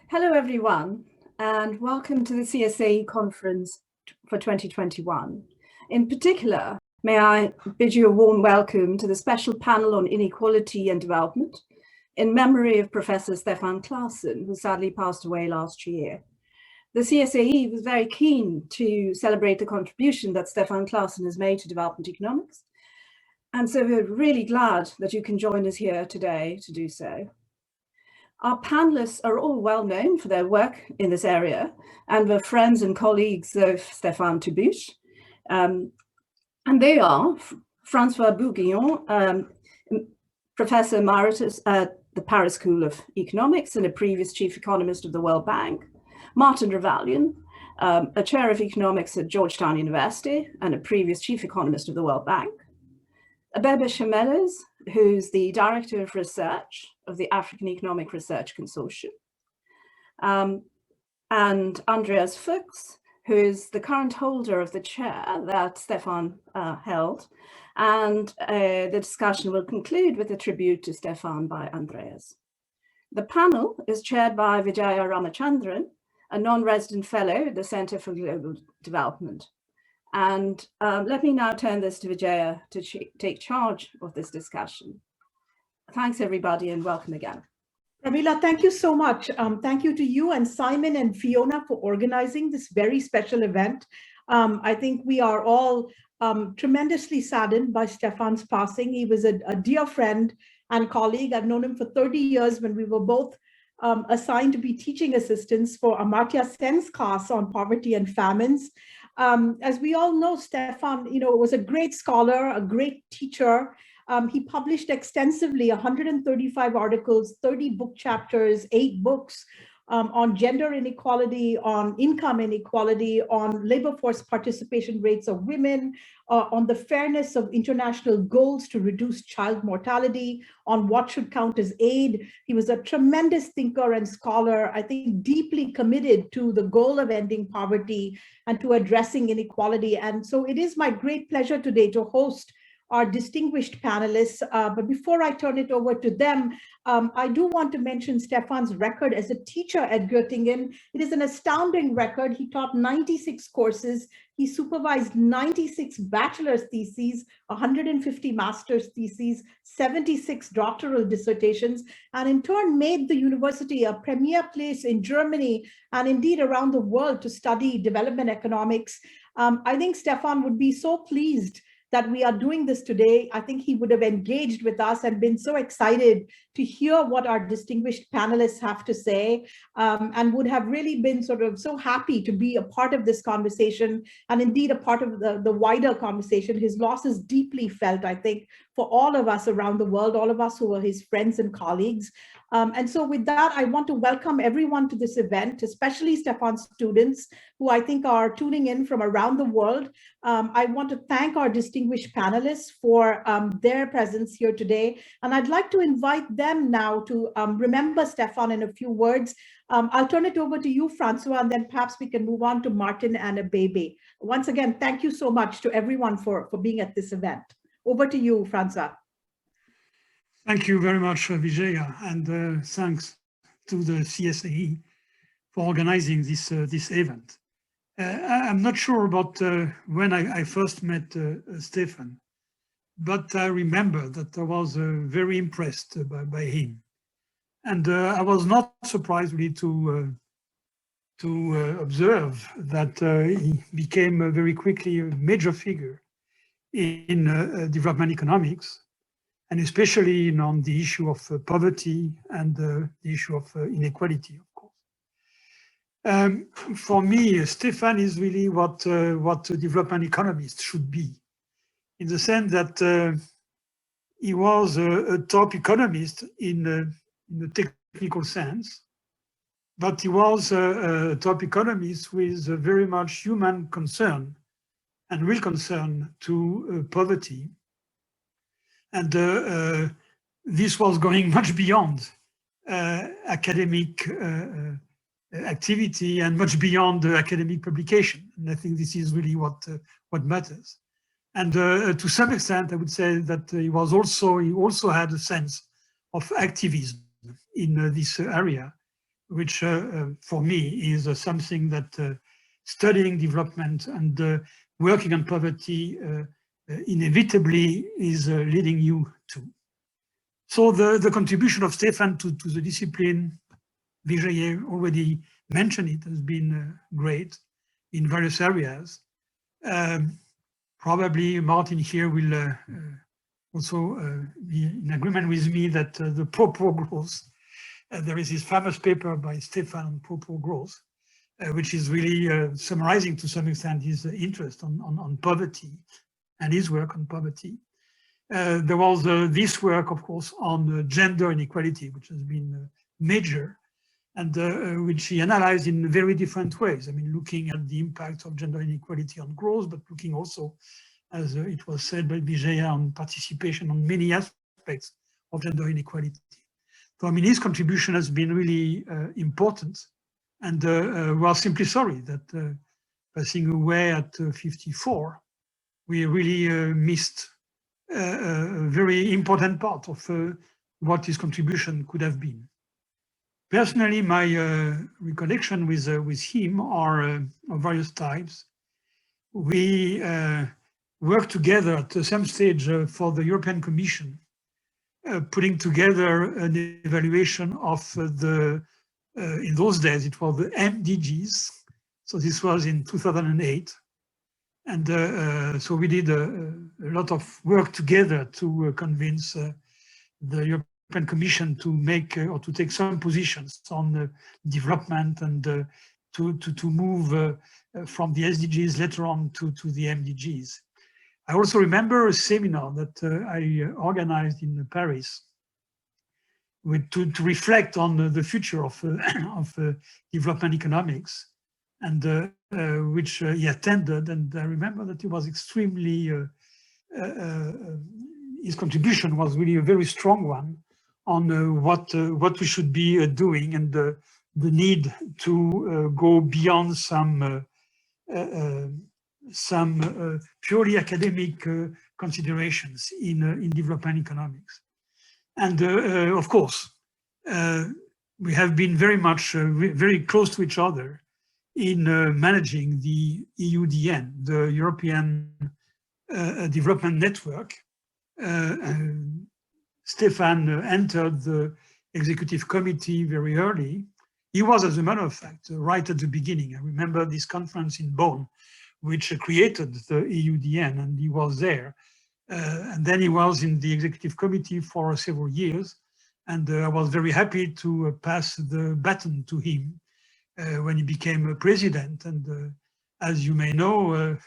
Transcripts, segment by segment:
Hello, everyone, and welcome to the CSAE conference for 2021. In particular, may I bid you a warm welcome to the special panel on inequality and development in memory of Professor Stephan Klasen, who sadly passed away last year. The CSAE was very keen to celebrate the contribution that Stephan Klasen has made to development economics, and so we're really glad that you can join us here today to do so. Our panelists are all well known for their work in this area and were friends and colleagues of Stephan to boot. And they are Francois Bourguignon, Professor Emeritus at the Paris School of Economics and a previous chief economist of the World Bank, Martin Ravallion, a chair of economics at Georgetown University and a previous chief economist of the World Bank, Abebe Shimeles, who's the Director of Research of the African Economic Research Consortium, and Andreas Fuchs, who is the current holder of the chair that Stephan held. And the discussion will conclude with a tribute to Stephan by Andreas. The panel is chaired by Vijaya Ramachandran, a non-resident fellow at the Center for Global Development. And let me now turn this to Vijaya to take charge of this discussion. Thanks, everybody, and welcome again. Pramila, thank you so much. Thank you to you and Simon and Fiona for organizing this very special event. I think we are all tremendously saddened by Stephan's passing. He was a dear friend and colleague. I've known him for 30 years when we were both assigned to be teaching assistants for Amartya Sen's class on poverty and famines. As we all know, Stephan, was a great scholar, a great teacher. He published extensively 135 articles, 30 book chapters, 8 books on gender inequality, on income inequality, on labor force participation rates of women, on the fairness of international goals to reduce child mortality, on what should count as aid. He was a tremendous thinker and scholar, I think deeply committed to the goal of ending poverty and to addressing inequality. And so it is my great pleasure today to host our distinguished panelists. But before I turn it over to them, I do want to mention Stephan's record as a teacher at Goettingen. It is an astounding record. He taught 96 courses. He supervised 96 bachelor's theses, 150 master's theses, 76 doctoral dissertations, and in turn made the university a premier place in Germany and indeed around the world to study development economics. I think Stephan would be so pleased that we are doing this today. I think he would have engaged with us and been so excited to hear what our distinguished panelists have to say, and would have really been sort of so happy to be a part of this conversation and indeed a part of the wider conversation. His loss is deeply felt, I think, for all of us around the world, all of us who are his friends and colleagues. And so with that, I want to welcome everyone to this event, especially Stephan's students, who I think are tuning in from around the world. I want to thank our distinguished panelists for their presence here today. And I'd like to invite them now to remember Stephan in a few words. I'll turn it over to you, Francois, and then perhaps we can move on to Martin and Abebe. Once again, thank you so much to everyone for being at this event. Over to you, Francois. Thank you very much, Vijaya, and thanks to the CSAE for organizing this event. I'm not sure about when I first met Stephan, but I remember that I was very impressed by him. And I was not surprised really to observe that he became very quickly a major figure in development economics, and especially on the issue of poverty and the issue of inequality, of course. For me, Stephan is really what a development economist should be, in the sense that he was a top economist in the technical sense, but he was a top economist with very much human concern and real concern to poverty. And this was going much beyond academic activity and much beyond academic publication. And I think this is really what matters. And to some extent, I would say that he also had a sense of activism in this area, which for me is something that studying development and working on poverty inevitably is leading you to. So the contribution of Stephan to the discipline, Vijaya already mentioned it, has been great in various areas. Probably Martin here will also be in agreement with me that the pro-poor growth, there is this famous paper by Stephan on pro-poor growth, which is really summarizing to some extent his interest on poverty and his work on poverty. There was this work, of course, on gender inequality, which has been major, and which he analyzed in very different ways. I mean, looking at the impact of gender inequality on growth, but looking also, as it was said by Vijaya, on participation on many aspects of gender inequality. So, I mean, his contribution has been really important, and we are simply sorry that passing away at 54, we really missed a very important part of what his contribution could have been. Personally, my recollection with him are of various types. We worked together at some stage for the European Commission, putting together an evaluation of in those days, it was the MDGs. So this was in 2008. And so we did a lot of work together to convince the European Commission to make or to take some positions on development and to move from the SDGs later on to the MDGs. I also remember a seminar that I organized in Paris to reflect on the future of development economics, and which he attended, and I remember that he was extremely, his contribution was really a very strong one on what we should be doing, and the need to go beyond some purely academic considerations in development economics. And of course, we have been very much, very close to each other in managing the EUDN, the European Development Network. Stephan entered the executive committee very early. He was, as a matter of fact, right at the beginning. I remember this conference in Bonn, which created the EUDN, and he was there. And then he was in the executive committee for several years. And I was very happy to pass the baton to him when he became a president. And as you may know,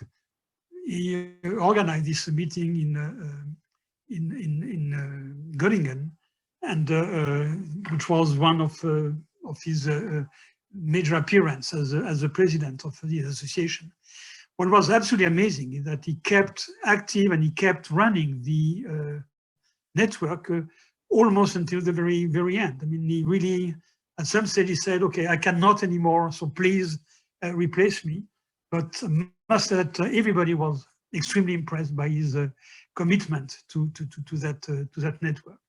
he organized this meeting in Goettingen, and which was one of his major appearances as a president of the association. What was absolutely amazing is that he kept active and he kept running the network almost until the very end. I mean, he really, at some stage, he said, "Okay, I cannot anymore, so please replace me." But I must say that everybody was extremely impressed by his commitment to that network.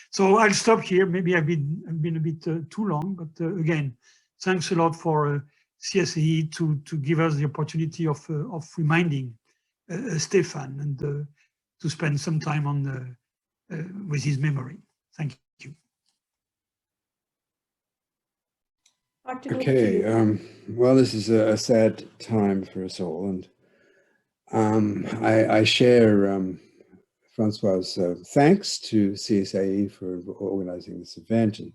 So I'll stop here. Maybe I've been a bit too long, but again, thanks a lot for CSAE to give us the opportunity of reminding Stephan and to spend some time on with his memory. Thank you. Okay, well, this is a sad time for us all, and I share Francois' thanks to CSAE for organizing this event, and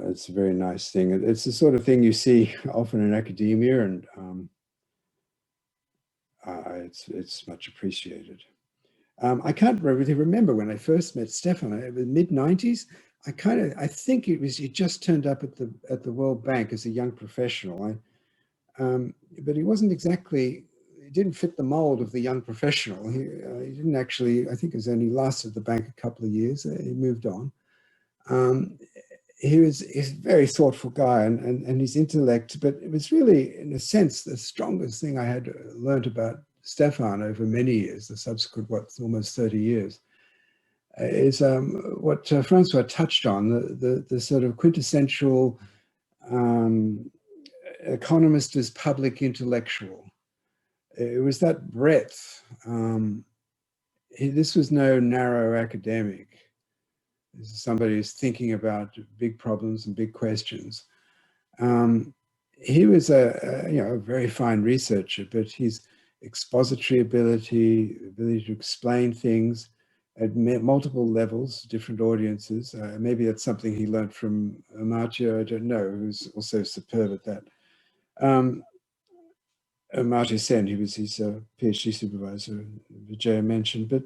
it's a very nice thing. It's the sort of thing you see often in academia, and it's much appreciated. I can't really remember when I first met Stephan. In the mid-90s. I think he just turned up at the World Bank as a young professional. But he wasn't exactly. He didn't fit the mold of the young professional. He didn't actually. I think he only lasted at the bank a couple of years. He moved on. He's a very thoughtful guy, and his intellect. But it was really, in a sense, the strongest thing I had learned about Stephan over many years, the subsequent almost 30 years. is what Francois touched on, the sort of quintessential economist as public intellectual. It was that breadth. This was no narrow academic. This is somebody who's thinking about big problems and big questions. He was a very fine researcher, but his expository ability to explain things at multiple levels, different audiences. Maybe that's something he learned from Amartya, I don't know, who's also superb at that. Amartya Sen, he was his PhD supervisor, Vijaya mentioned, but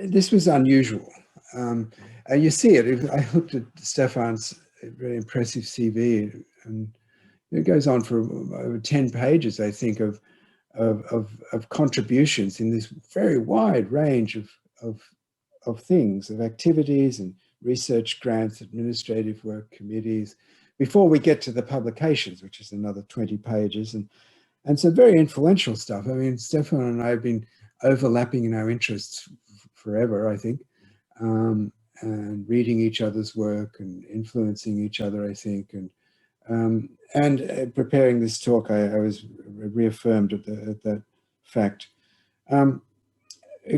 this was unusual. And you see it. I looked at Stephan's very impressive CV, and it goes on for over 10 pages, I think, of contributions in this very wide range of things, of activities and research grants, administrative work, committees, before we get to the publications, which is another 20 pages, and some very influential stuff. I mean, Stephan and I have been overlapping in our interests forever, I think, and reading each other's work and influencing each other, I think, and preparing this talk, I was reaffirmed at that fact.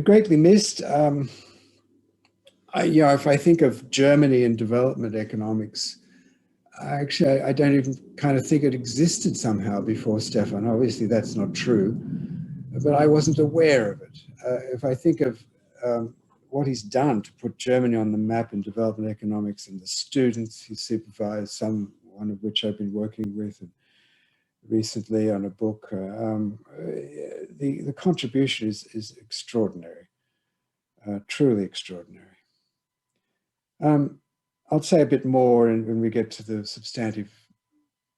Greatly missed. If I think of Germany and development economics, actually, I don't even kind of think it existed somehow before Stephan. Obviously, that's not true, but I wasn't aware of it. If I think of what he's done to put Germany on the map in development economics and the students he supervised, one of which I've been working with recently on a book, the contribution is extraordinary, truly extraordinary. I'll say a bit more when we get to the substantive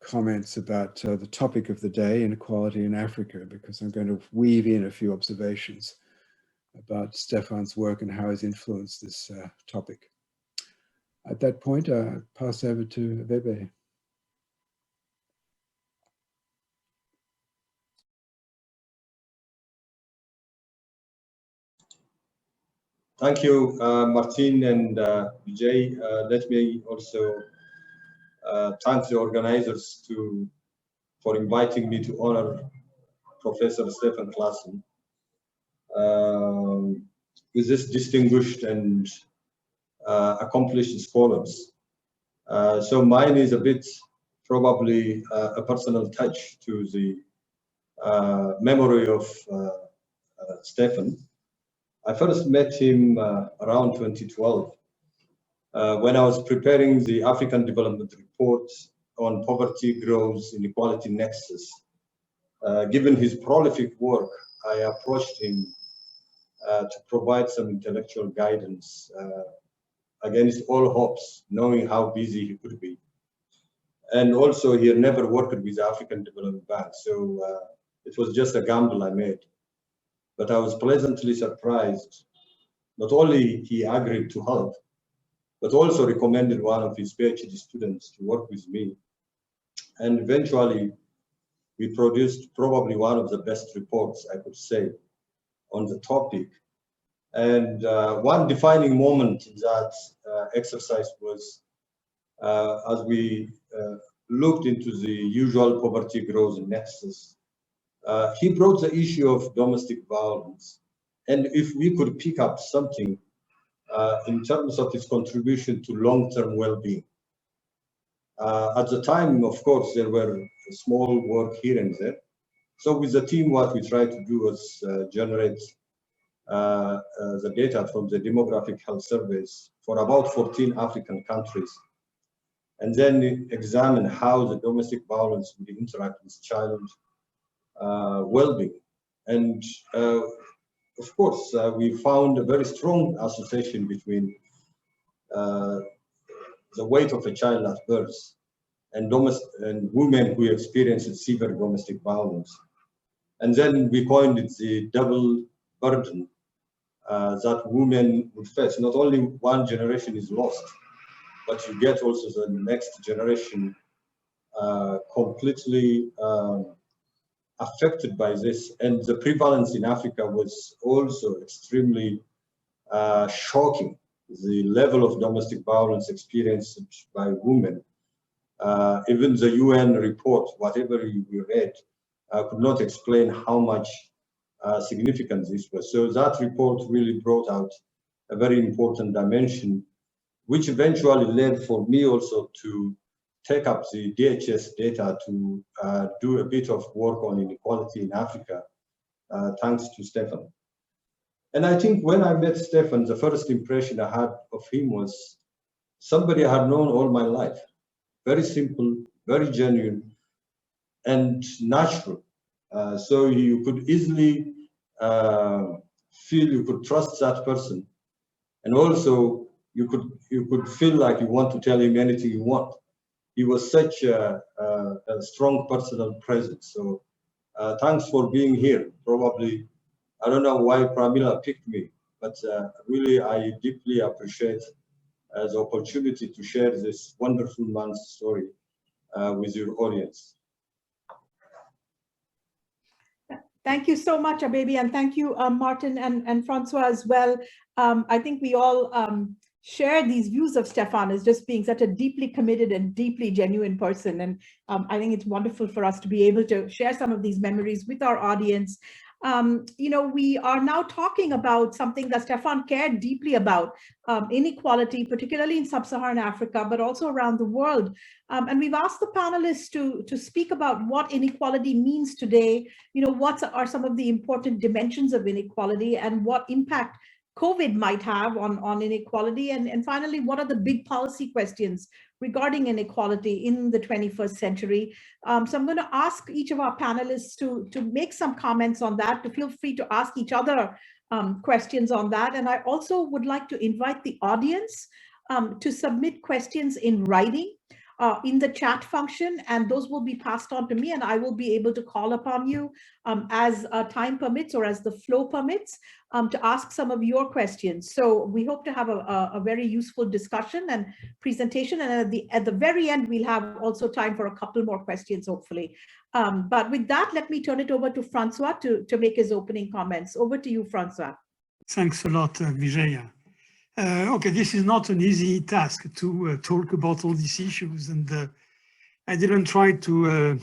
comments about the topic of the day, inequality in Africa, because I'm going to weave in a few observations about Stephan's work and how he's influenced this topic. At that point, I pass over to Abebe. Thank you, Martin and Vijay. Let me also thank the organizers for inviting me to honor Professor Stephan Klasen with this distinguished and accomplished scholars. So mine is a bit probably a personal touch to the memory of Stephan. I first met him around 2012 when I was preparing the African Development Report on poverty, growth, inequality nexus. Given his prolific work, I approached him to provide some intellectual guidance against all hopes, knowing how busy he could be. And also, he had never worked with the African Development Bank, so it was just a gamble I made. But I was pleasantly surprised. Not only he agreed to help, but also recommended one of his PhD students to work with me. And eventually, we produced probably one of the best reports, I could say, on the topic. And one defining moment in that exercise was as we looked into the usual poverty growth nexus. He brought the issue of domestic violence. And if we could pick up something in terms of its contribution to long-term well-being. At the time, of course, there were small work here and there. So with the team, what we tried to do was generate the data from the demographic health surveys for about 14 African countries, and then examine how the domestic violence would interact with child well-being. And of course, we found a very strong association between the weight of a child at birth and women who experience severe domestic violence. And then we coined it the double burden that women would face. Not only one generation is lost, but you get also the next generation completely affected by this, and the prevalence in Africa was also extremely shocking. The level of domestic violence experienced by women, even the UN report, whatever we read, could not explain how much significant this was. So that report really brought out a very important dimension, which eventually led for me also to take up the DHS data to do a bit of work on inequality in Africa, thanks to Stephan. And I think when I met Stephan, the first impression I had of him was somebody I had known all my life. Very simple, very genuine, and natural. So you could easily feel you could trust that person. And also you could feel like you want to tell him anything you want. He was such a strong personal presence. So thanks for being here. Probably, I don't know why Pramila picked me, but really I deeply appreciate the opportunity to share this wonderful man's story with your audience. Thank you so much, Abebe, and thank you, Martin and Francois as well. I think we all share these views of Stephan as just being such a deeply committed and deeply genuine person. And I think it's wonderful for us to be able to share some of these memories with our audience. You know, we are now talking about something that Stephan cared deeply about, inequality, particularly in Sub-Saharan Africa, but also around the world. And we've asked the panelists to speak about what inequality means today, you know, what are some of the important dimensions of inequality and what impact COVID might have on inequality. And finally, what are the big policy questions regarding inequality in the 21st century? So I'm going to ask each of our panelists to make some comments on that, to feel free to ask each other questions on that. And I also would like to invite the audience to submit questions in writing in the chat function, and those will be passed on to me, and I will be able to call upon you as time permits or as the flow permits to ask some of your questions. So we hope to have a very useful discussion and presentation, and at the very end, we'll have also time for a couple more questions, hopefully. But with that, let me turn it over to Francois to make his opening comments. Over to you, Francois. Thanks a lot, Vijaya. Okay, this is not an easy task to talk about all these issues, and I didn't try to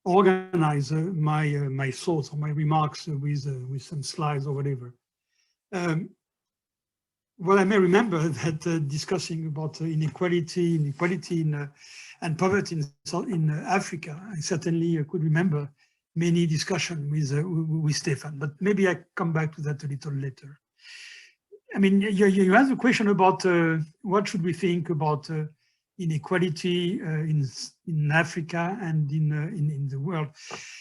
organize my thoughts or my remarks with some slides or whatever. Well, I may remember that discussing about inequality and poverty in Africa, I certainly could remember many discussions with Stephan, but maybe I come back to that a little later. I mean, you asked a question about what should we think about inequality in Africa and in the world.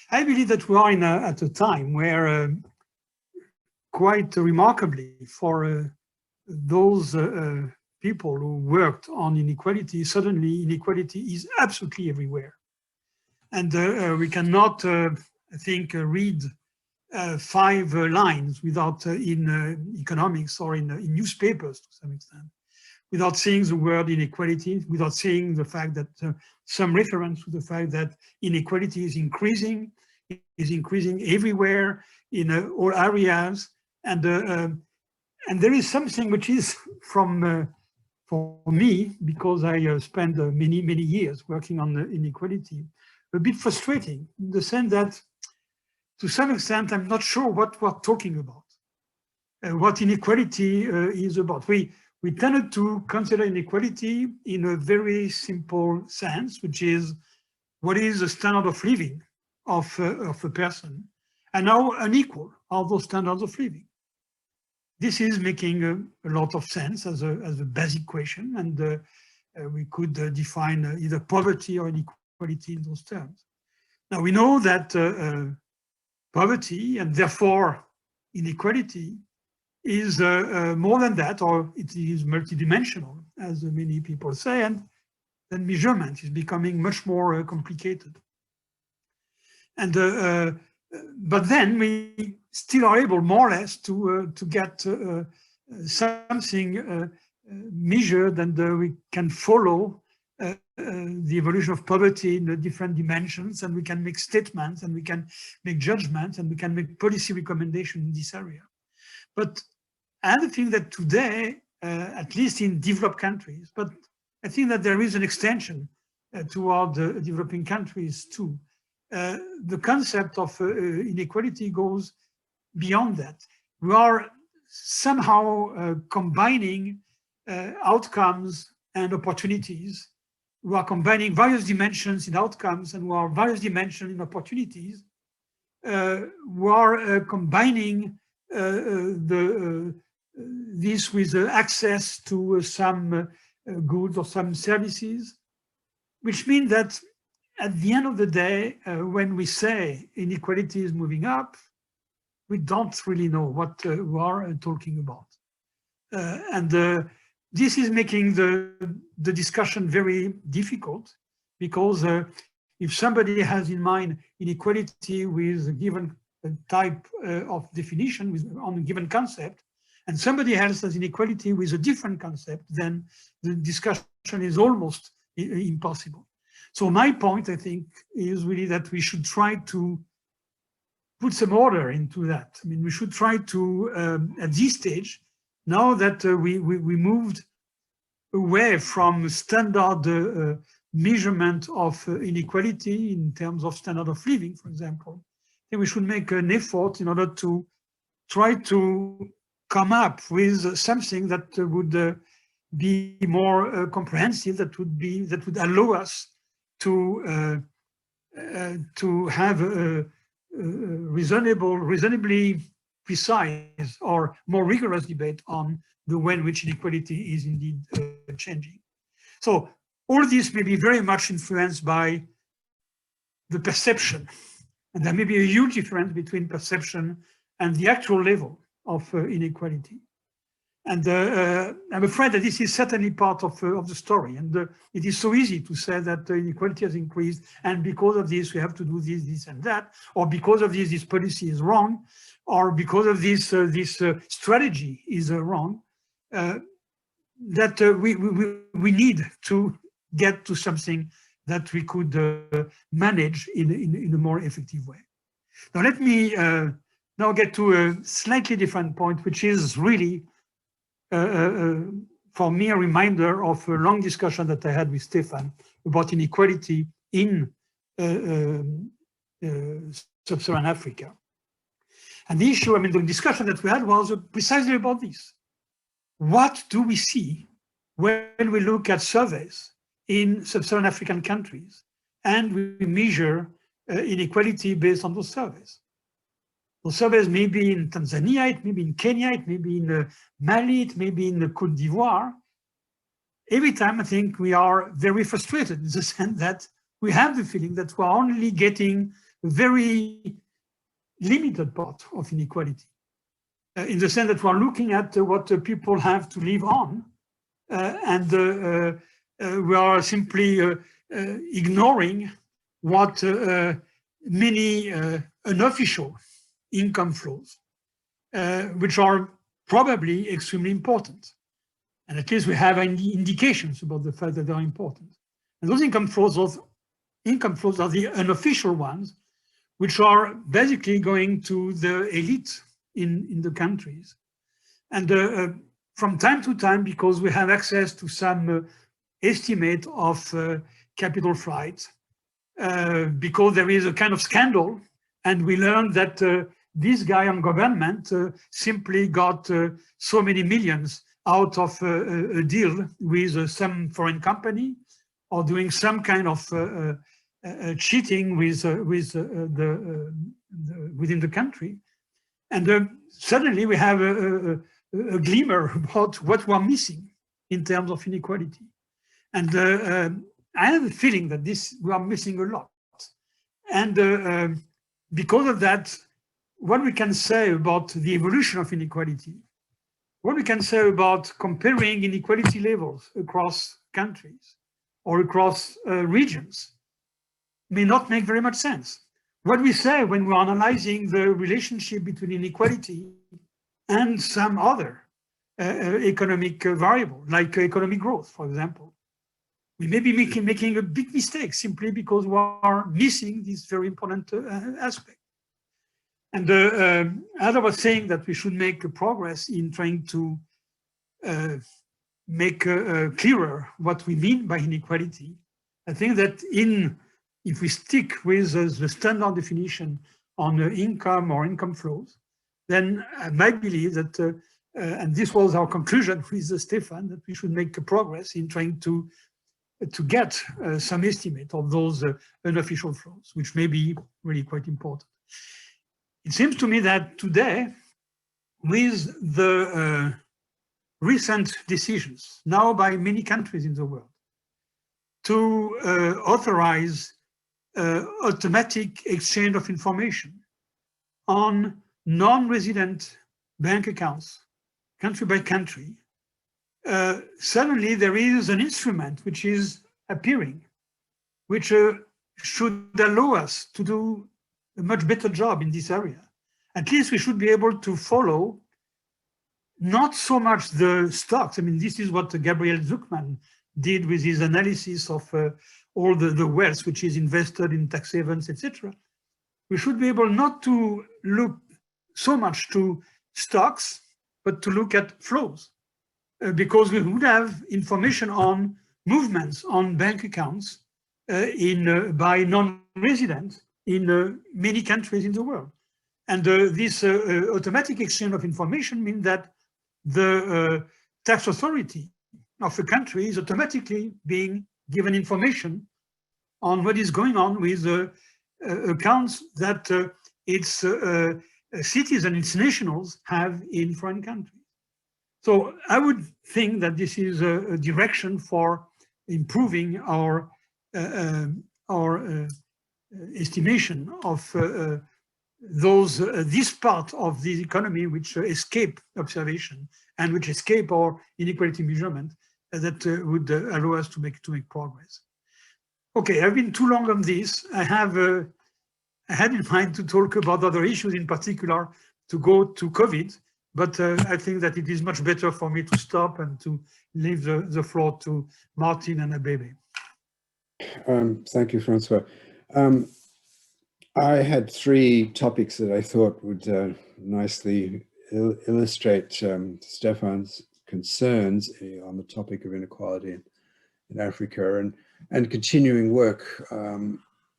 I believe that we are at a time where, quite remarkably, for those people who worked on inequality, suddenly inequality is absolutely everywhere, and we cannot, I think, read 5 lines without in economics or in newspapers to some extent, without seeing the word inequality, without seeing the fact that some reference to the fact that inequality is increasing everywhere in all areas, and there is something which is for me, because I spent many years working on inequality, a bit frustrating in the sense that to some extent, I'm not sure what we're talking about, what inequality is about. We tended to consider inequality in a very simple sense, which is what is the standard of living of a person, and how unequal are those standards of living. This is making a lot of sense as a basic question, and we could define either poverty or inequality in those terms. Now we know that poverty and therefore inequality is more than that, or it is multidimensional, as many people say, and then measurement is becoming much more complicated. And but then we still are able, more or less, to get something measured, and we can follow the evolution of poverty in the different dimensions, and we can make statements, and we can make judgments, and we can make policy recommendations in this area. But I think that today, at least in developed countries, but I think that there is an extension toward developing countries too. The concept of inequality goes beyond that. We are somehow combining outcomes and opportunities. We are combining various dimensions in outcomes, and we are various dimensions in opportunities. We are combining this with access to some goods or some services, which means that at the end of the day, when we say inequality is moving up, we don't really know what we are talking about. This is making the discussion very difficult, because if somebody has in mind inequality with a given type of definition on a given concept, and somebody else has inequality with a different concept, then the discussion is almost impossible. So my point, I think, is really that we should try to put some order into that. I mean, we should try to, at this stage, now that we moved away from standard measurement of inequality in terms of standard of living, for example, then we should make an effort in order to try to come up with something that would be more comprehensive, that would allow us to have a reasonably precise or more rigorous debate on the way in which inequality is indeed changing. So all this may be very much influenced by the perception, and there may be a huge difference between perception and the actual level of inequality. And I'm afraid that this is certainly part of the story. And it is so easy to say that inequality has increased, and because of this, we have to do this, this, and that, or because of this policy is wrong, or because of this, strategy is wrong. That we need to get to something that we could manage in a more effective way. Now, let me now get to a slightly different point, which is really, for me, a reminder of a long discussion that I had with Stephan about inequality in Sub-Saharan Africa. And the issue, I mean, the discussion that we had was precisely about this. What do we see when we look at surveys in Sub-Saharan African countries and we measure inequality based on those surveys? Those surveys may be in Tanzania, it may be in Kenya, it may be in Mali, it may be in Côte d'Ivoire. Every time I think we are very frustrated in the sense that we have the feeling that we're only getting a very limited part of inequality. In the sense that we're looking at what people have to live on, and we are simply ignoring what many unofficial income flows, which are probably extremely important. And at least we have indications about the fact that they are important. And those income flows are the unofficial ones, which are basically going to the elite in the countries. And from time to time, because we have access to some estimate of capital flight, because there is a kind of scandal, and we learned that this guy on government simply got so many millions out of a deal with some foreign company, or doing some kind of cheating within the country. And suddenly we have a glimmer about what we're missing in terms of inequality. And I have a feeling that we are missing a lot. And because of that, what we can say about the evolution of inequality, what we can say about comparing inequality levels across countries or across regions may not make very much sense. What we say when we're analyzing the relationship between inequality and some other economic variable, like economic growth, for example, we may be making a big mistake simply because we are missing this very important aspect. And as I was saying that we should make progress in trying to make clearer what we mean by inequality, I think that if we stick with the standard definition on income or income flows, then I might believe that, and this was our conclusion with Stephan, that we should make progress in trying to get some estimate of those unofficial flows, which may be really quite important. It seems to me that today, with the recent decisions now by many countries in the world to authorize automatic exchange of information on non-resident bank accounts, country by country, suddenly there is an instrument which is appearing, which should allow us to do a much better job in this area. At least we should be able to follow not so much the stocks. I mean, this is what Gabriel Zuckman did with his analysis of all the wealth which is invested in tax havens, etc. We should be able not to look so much to stocks, but to look at flows, because we would have information on movements on bank accounts by non-residents in many countries in the world. And this automatic exchange of information means that the tax authority of a country is automatically being given information on what is going on with accounts that its citizens, its nationals have in foreign countries. So I would think that this is a direction for improving our estimation of this part of the economy which escape observation and which escape our inequality measurement that would allow us to make progress. Okay, I've been too long on this. I had in mind to talk about other issues, in particular to go to COVID, but I think that it is much better for me to stop and to leave the floor to Martin and Abebe. Thank you, Francois. I had three topics that I thought would nicely illustrate Stephan's concerns on the topic of inequality in Africa and continuing work,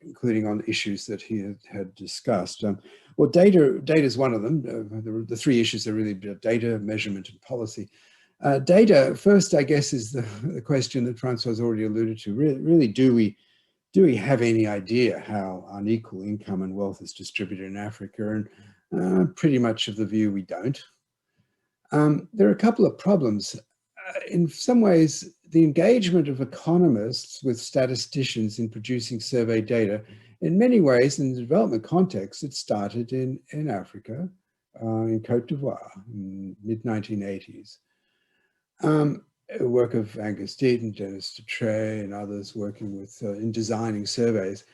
including on issues that he had discussed. Well, data is one of them. The three issues are really data, measurement, and policy. Data, first, I guess, is the question that Francois has already alluded to. Really, do we have any idea how unequal income and wealth is distributed in Africa? And pretty much of the view we don't. There are a couple of problems. In some ways, the engagement of economists with statisticians in producing survey data, in many ways, in the development context, it started in Africa, in Côte d'Ivoire, in mid-1980s. Work of Angus Deaton, Dennis Dutrey, and others working with in designing surveys.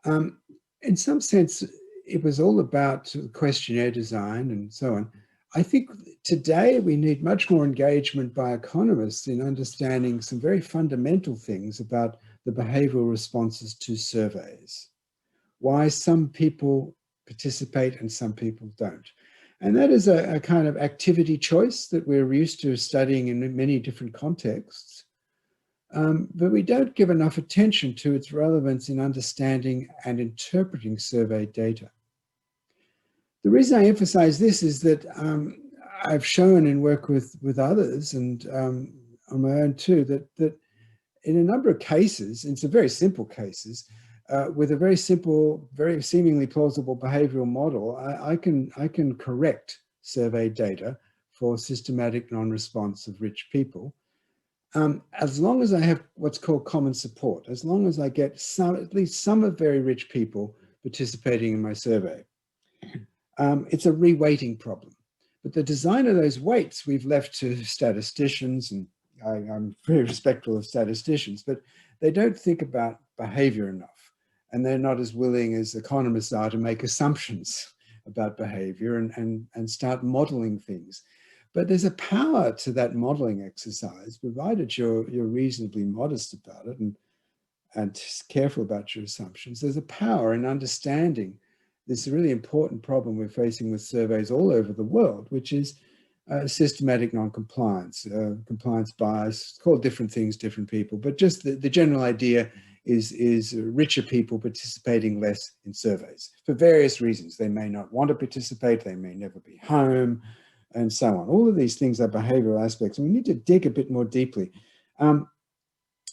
In some sense, it was all about questionnaire design and so on. I think today we need much more engagement by economists in understanding some very fundamental things about the behavioral responses to surveys. Why some people participate and some people don't. And that is a kind of activity choice that we're used to studying in many different contexts. But we don't give enough attention to its relevance in understanding and interpreting survey data. The reason I emphasize this is that I've shown in work with others and on my own too, that in a number of cases, in some very simple cases, with a very simple, very seemingly plausible behavioral model, I can correct survey data for systematic non-response of rich people, as long as I have what's called common support, as long as I get at least some of very rich people participating in my survey. It's a reweighting problem. But the design of those weights we've left to statisticians, and I'm very respectful of statisticians, but they don't think about behavior enough. And they're not as willing as economists are to make assumptions about behavior and start modeling things. But there's a power to that modeling exercise, provided you're reasonably modest about it and careful about your assumptions. There's a power in understanding this really important problem we're facing with surveys all over the world, which is systematic non-compliance, compliance bias, called different things, different people, but just the general idea is richer people participating less in surveys for various reasons. They may not want to participate, they may never be home, and so on. All of these things are behavioral aspects, and we need to dig a bit more deeply.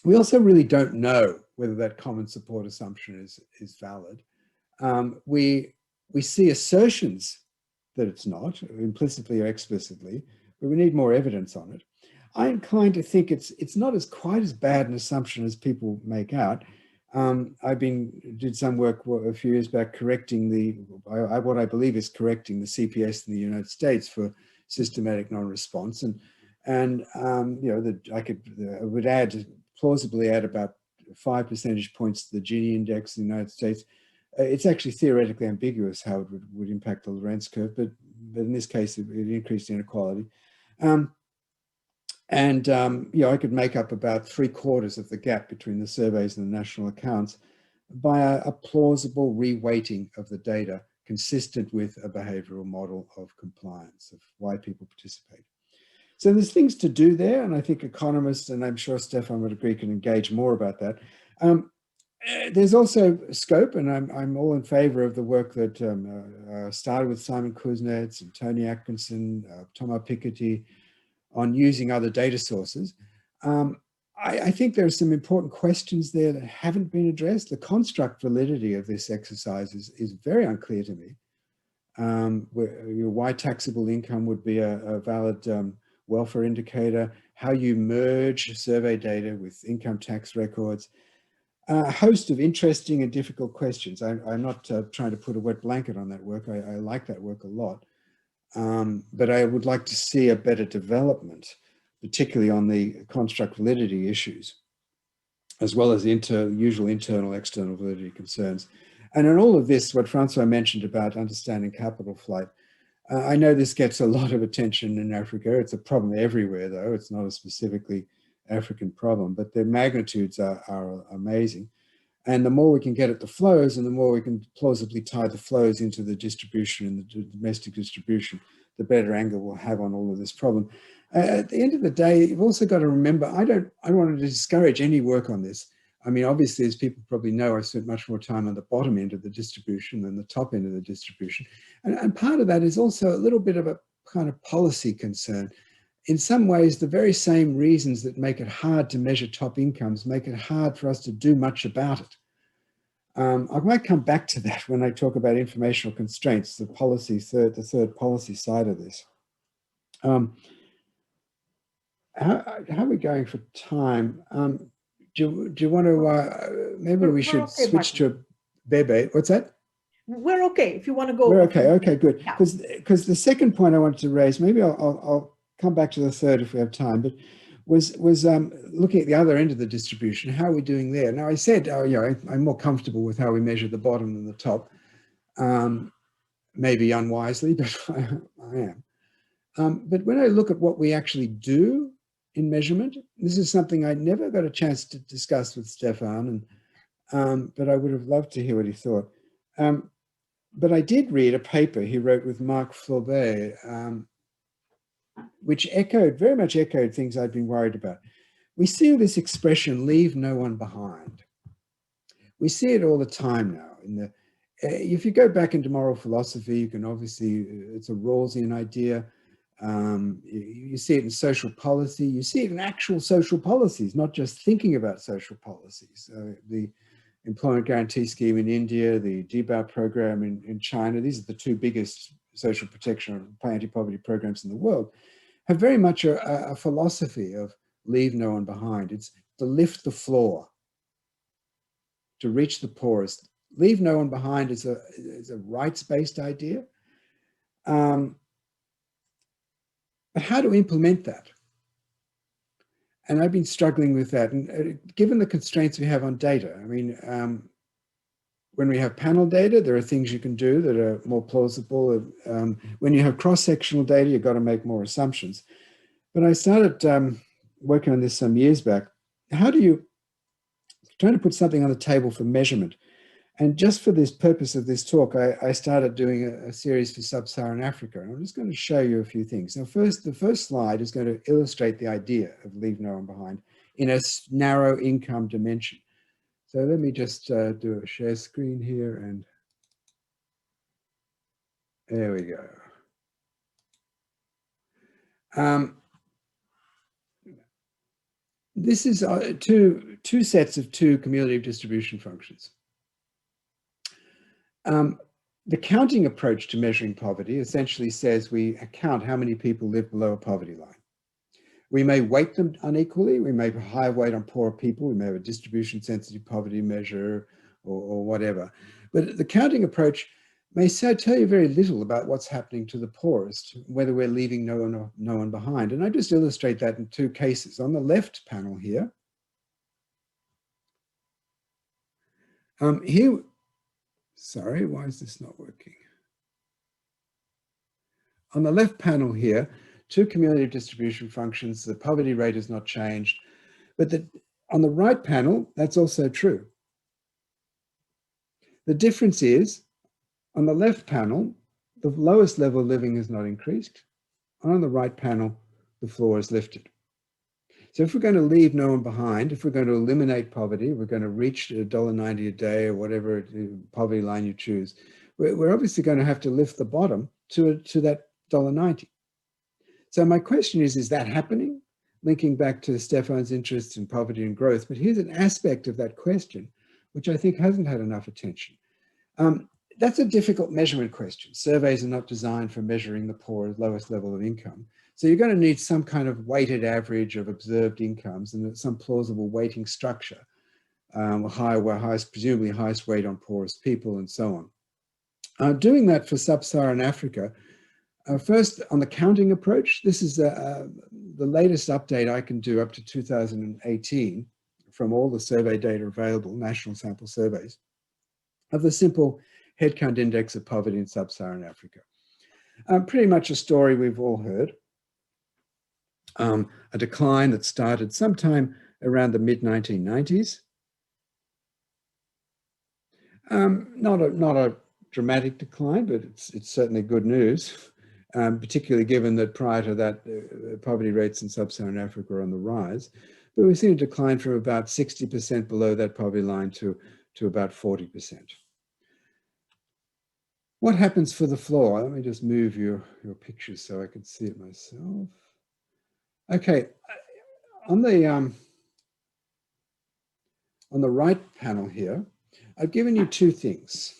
We also really don't know whether that common support assumption is valid. We see assertions that it's not, implicitly or explicitly, but we need more evidence on it. I'm inclined to think it's not quite as bad an assumption as people make out. I did some work a few years back correcting what I believe is correcting the CPS in the United States for systematic non-response, and you know, I would plausibly add about 5 percentage points to the Gini index in the United States. It's actually theoretically ambiguous how it would impact the Lorenz curve, but in this case, it increased inequality. You know, I could make up about 3/4 of the gap between the surveys and the national accounts by a plausible reweighting of the data consistent with a behavioral model of compliance, of why people participate. So there's things to do there, and I think economists, and I'm sure Stephan would agree, can engage more about that. There's also scope, and I'm all in favor of the work that started with Simon Kuznets and Tony Atkinson, Thomas Piketty, on using other data sources. I think there are some important questions there that haven't been addressed. The construct validity of this exercise is very unclear to me. Why taxable income would be a valid welfare indicator, how you merge survey data with income tax records. A host of interesting and difficult questions. I'm not trying to put a wet blanket on that work. I like that work a lot. But I would like to see a better development, particularly on the construct validity issues, as well as the usual internal, external validity concerns. And in all of this, what Francois mentioned about understanding capital flight, I know this gets a lot of attention in Africa. It's a problem everywhere, though. It's not a specifically African problem, but the magnitudes are amazing. And the more we can get at the flows, and the more we can plausibly tie the flows into the distribution and the domestic distribution, the better angle we'll have on all of this problem. At the end of the day, you've also got to remember, I don't want to discourage any work on this. I mean, obviously, as people probably know, I spent much more time on the bottom end of the distribution than the top end of the distribution. And part of that is also a little bit of a kind of policy concern. In some ways, the very same reasons that make it hard to measure top incomes make it hard for us to do much about it. I might come back to that when I talk about informational constraints, the third policy side of this. How are we going for time? Do you want to, maybe we should okay, switch to Abebe. What's that? We're okay if you want to go. We're okay, okay, good. Yeah. Because the second point I wanted to raise, maybe I'll come back to the third if we have time, but was looking at the other end of the distribution. How are we doing there? Now, I said, I'm more comfortable with how we measure the bottom than the top, maybe unwisely, but I am. But when I look at what we actually do in measurement, this is something I never got a chance to discuss with Stephan, but I would have loved to hear what he thought. But I did read a paper he wrote with Marc Flaubert, which very much echoed things I'd been worried about. We see this expression, leave no one behind. We see it all the time now. If you go back into moral philosophy, you can obviously, it's a Rawlsian idea. You see it in social policy. You see it in actual social policies, not just thinking about social policies. The Employment Guarantee Scheme in India, the DBAR program in China, these are the two biggest social protection or anti-poverty programs in the world, have very much a philosophy of leave no one behind. It's to lift the floor, to reach the poorest. Leave no one behind is a rights-based idea. But how to implement that? And I've been struggling with that. And given the constraints we have on data, I mean, when we have panel data, there are things you can do that are more plausible. When you have cross-sectional data, you've got to make more assumptions. But I started working on this some years back. How do you try to put something on the table for measurement? And just for this purpose of this talk, I started doing a series for Sub-Saharan Africa. And I'm just going to show you a few things. Now, the first slide is going to illustrate the idea of leave no one behind in a narrow income dimension. So let me just do a share screen here, and there we go. This is two sets of two cumulative distribution functions. The counting approach to measuring poverty essentially says we count how many people live below a poverty line. We may weight them unequally. We may have a higher weight on poorer people. We may have a distribution sensitive poverty measure or whatever. But the counting approach may tell you very little about what's happening to the poorest, whether we're leaving no one behind. And I just illustrate that in two cases. On the left panel here, sorry, why is this not working? On the left panel here, two cumulative distribution functions, the poverty rate has not changed. But on the right panel, that's also true. The difference is, on the left panel, the lowest level of living has not increased. And on the right panel, the floor is lifted. So if we're going to leave no one behind, if we're going to eliminate poverty, we're going to reach $1.90 a day or whatever poverty line you choose, we're obviously going to have to lift the bottom to that $1.90. So my question is that happening? Linking back to Stephan's interest in poverty and growth, but here's an aspect of that question, which I think hasn't had enough attention. That's a difficult measurement question. Surveys are not designed for measuring the poor lowest level of income. So you're going to need some kind of weighted average of observed incomes and some plausible weighting structure, presumably highest weight on poorest people and so on. Doing that for Sub-Saharan Africa, first on the counting approach, this is the latest update I can do up to 2018 from all the survey data available, national sample surveys, of the simple headcount index of poverty in Sub-Saharan Africa. Pretty much a story we've all heard. A decline that started sometime around the mid-1990s. Not a dramatic decline, but it's certainly good news, particularly given that prior to that, poverty rates in Sub-Saharan Africa are on the rise. But we've seen a decline from about 60% below that poverty line to about 40%. What happens for the floor? Let me just move your picture so I can see it myself. Okay, on the right panel here, I've given you two things.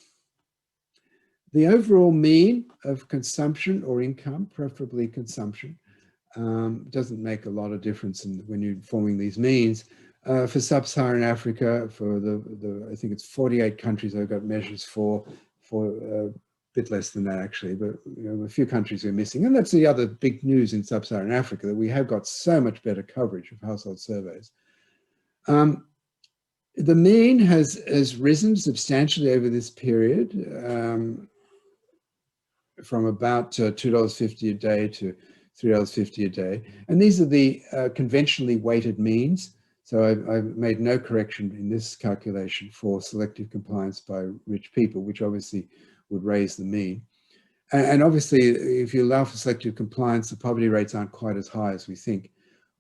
The overall mean of consumption or income, preferably consumption, doesn't make a lot of difference when you're forming these means. For Sub-Saharan Africa, for I think it's 48 countries I've got measures for a bit less than that actually, but a few countries we're missing. And that's the other big news in Sub-Saharan Africa, that we have got so much better coverage of household surveys. The mean has risen substantially over this period, from about $2.50 a day to $3.50 a day. And these are the conventionally weighted means. So I've made no correction in this calculation for selective compliance by rich people, which obviously would raise the mean. And obviously, if you allow for selective compliance, the poverty rates aren't quite as high as we think.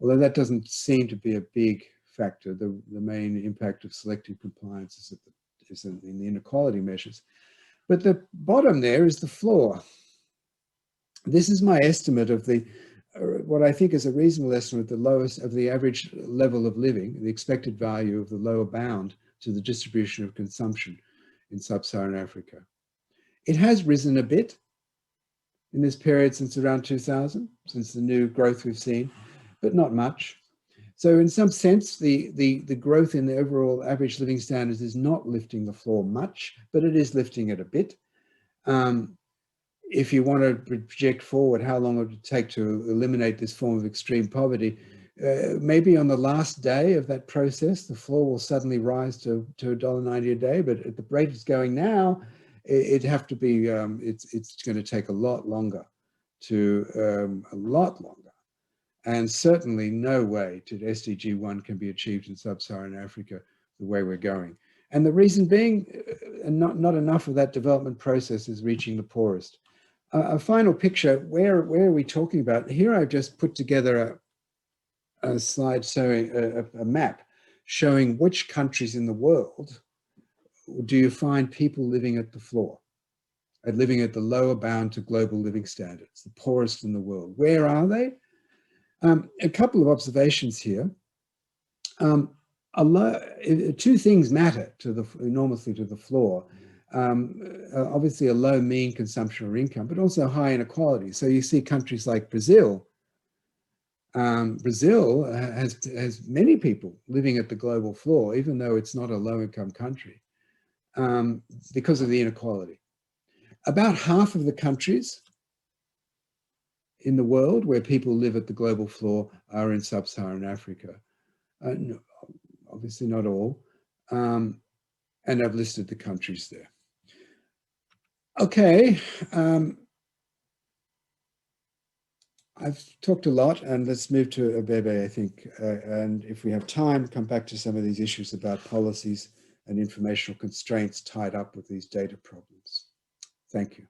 Although that doesn't seem to be a big factor. The main impact of selective compliance is in the inequality measures. But the bottom there is the floor. This is my estimate of what I think is a reasonable estimate, the lowest of the average level of living, the expected value of the lower bound to the distribution of consumption in Sub-Saharan Africa. It has risen a bit in this period since around 2000, since the new growth we've seen, but not much. So in some sense, the growth in the overall average living standards is not lifting the floor much, but it is lifting it a bit. If you want to project forward how long it would take to eliminate this form of extreme poverty, maybe on the last day of that process, the floor will suddenly rise to $1.90 a day, but at the rate it's going now, it'd have to be, it's going to take a lot longer And certainly no way to SDG 1 can be achieved in Sub-Saharan Africa the way we're going. And the reason being, not enough of that development process is reaching the poorest. A final picture, where are we talking about? Here I've just put together a slide showing a map showing which countries in the world do you find people living at the floor, and living at the lower bound to global living standards, the poorest in the world. Where are they? A couple of observations here. Two things matter enormously to the floor. Obviously a low mean consumption or income, but also high inequality. So you see countries like Brazil. Brazil has many people living at the global floor, even though it's not a low-income country, because of the inequality. About half of the countries in the world where people live at the global floor are in Sub-Saharan Africa. No, obviously not all, and I've listed the countries there. Okay, I've talked a lot, and let's move to Abebe, I think. And if we have time, come back to some of these issues about policies and informational constraints tied up with these data problems. Thank you.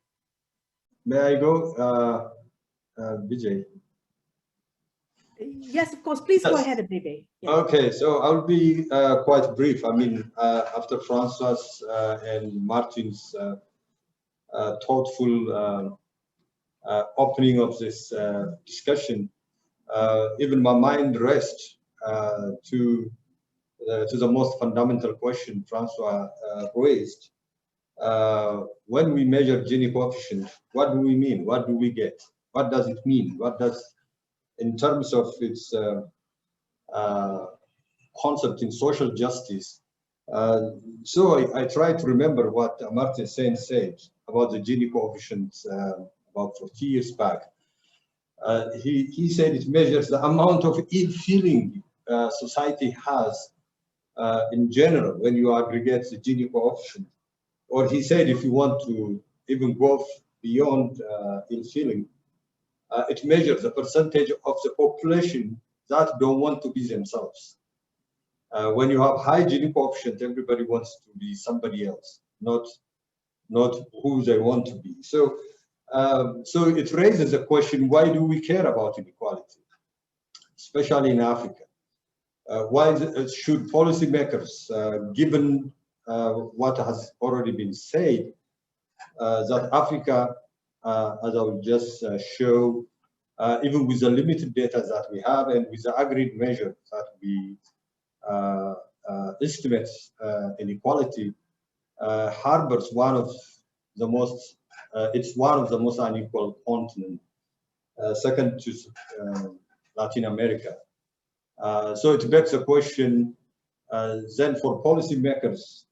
May I go, Vijay? Yes, of course. Please go ahead, Abebe. Yes. Okay, so I'll be quite brief. I mean, after Francois and Martin's thoughtful opening of this discussion, even my mind rests to the most fundamental question Francois raised. When we measure Gini coefficient, what do we mean? What do we get? What does it mean? What does, in terms of its concept in social justice? So I try to remember what Amartya Sen said about the Gini coefficient about 40 years back. He said it measures the amount of ill feeling society has in general when you aggregate the Gini coefficient. Or he said if you want to even go beyond ill feeling, it measures the percentage of the population that don't want to be themselves. When you have high Gini coefficient, everybody wants to be somebody else, not who they want to be. So it raises a question: why do we care about inequality, especially in Africa? Why should policymakers, given what has already been said, that Africa, as I will just show, even with the limited data that we have and with the aggregate measure that we estimate inequality, harbors one of the most, it's one of the most unequal continents, second to Latin America. So it begs the question then for policymakers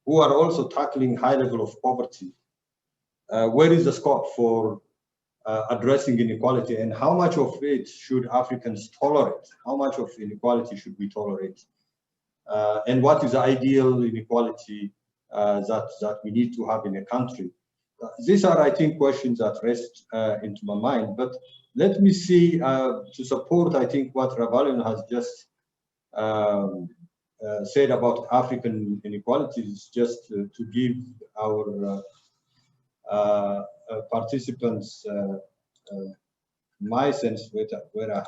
who are also tackling high level of poverty, where is the scope for addressing inequality, and how much of it should Africans tolerate? How much of inequality should we tolerate? And what is the ideal inequality that we need to have in a country? These are, I think, questions that rest into my mind. But let me see, to support, I think, what Ravallion has just said about African inequalities, just to give our participants my sense where I am.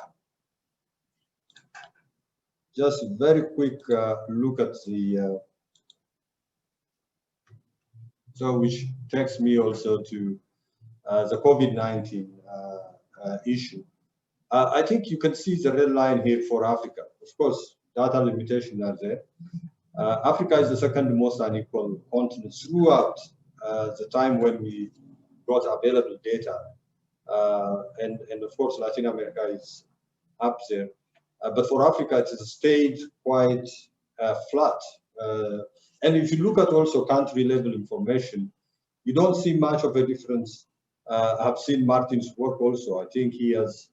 Just a very quick look at the, so which takes me also to the COVID-19 issue. I think you can see the red line here for Africa. Of course, data limitations are there. Africa is the second most unequal continent throughout the time when we got available data. And of course, Latin America is up there. But for Africa, it is stayed quite flat. And if you look at also country level information, you don't see much of a difference. I've seen Martin's work also. I think he has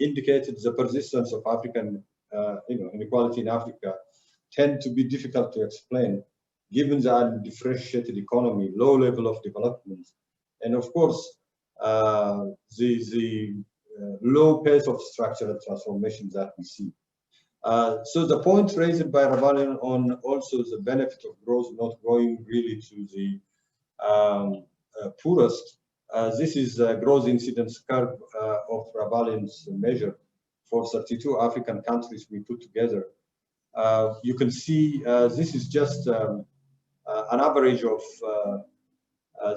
indicated the persistence of African inequality in Africa tend to be difficult to explain, given the undifferentiated economy, low level of development, and of course, the low pace of structural transformations that we see. So the point raised by Ravallion on also the benefit of growth not going really to the poorest, this is a growth incidence curve of Ravallion's measure for 32 African countries we put together. You can see this is just an average of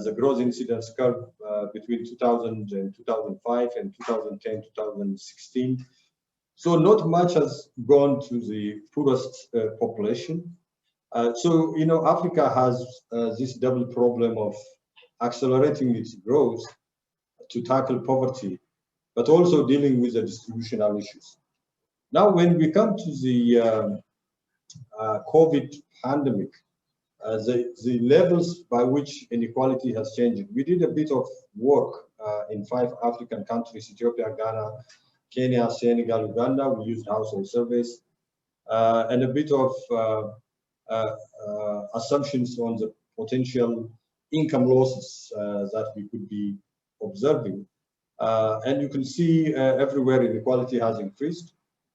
the growth incidence curve between 2000 and 2005 and 2010, 2016. So not much has gone to the poorest population. So, Africa has this double problem of accelerating its growth to tackle poverty, but also dealing with the distributional issues. Now, when we come to the COVID pandemic, the levels by which inequality has changed. We did a bit of work in 5 African countries, Ethiopia, Ghana, Kenya, Senegal, Uganda. We used household surveys and a bit of assumptions on the potential income losses that we could be observing. And you can see everywhere inequality has increased,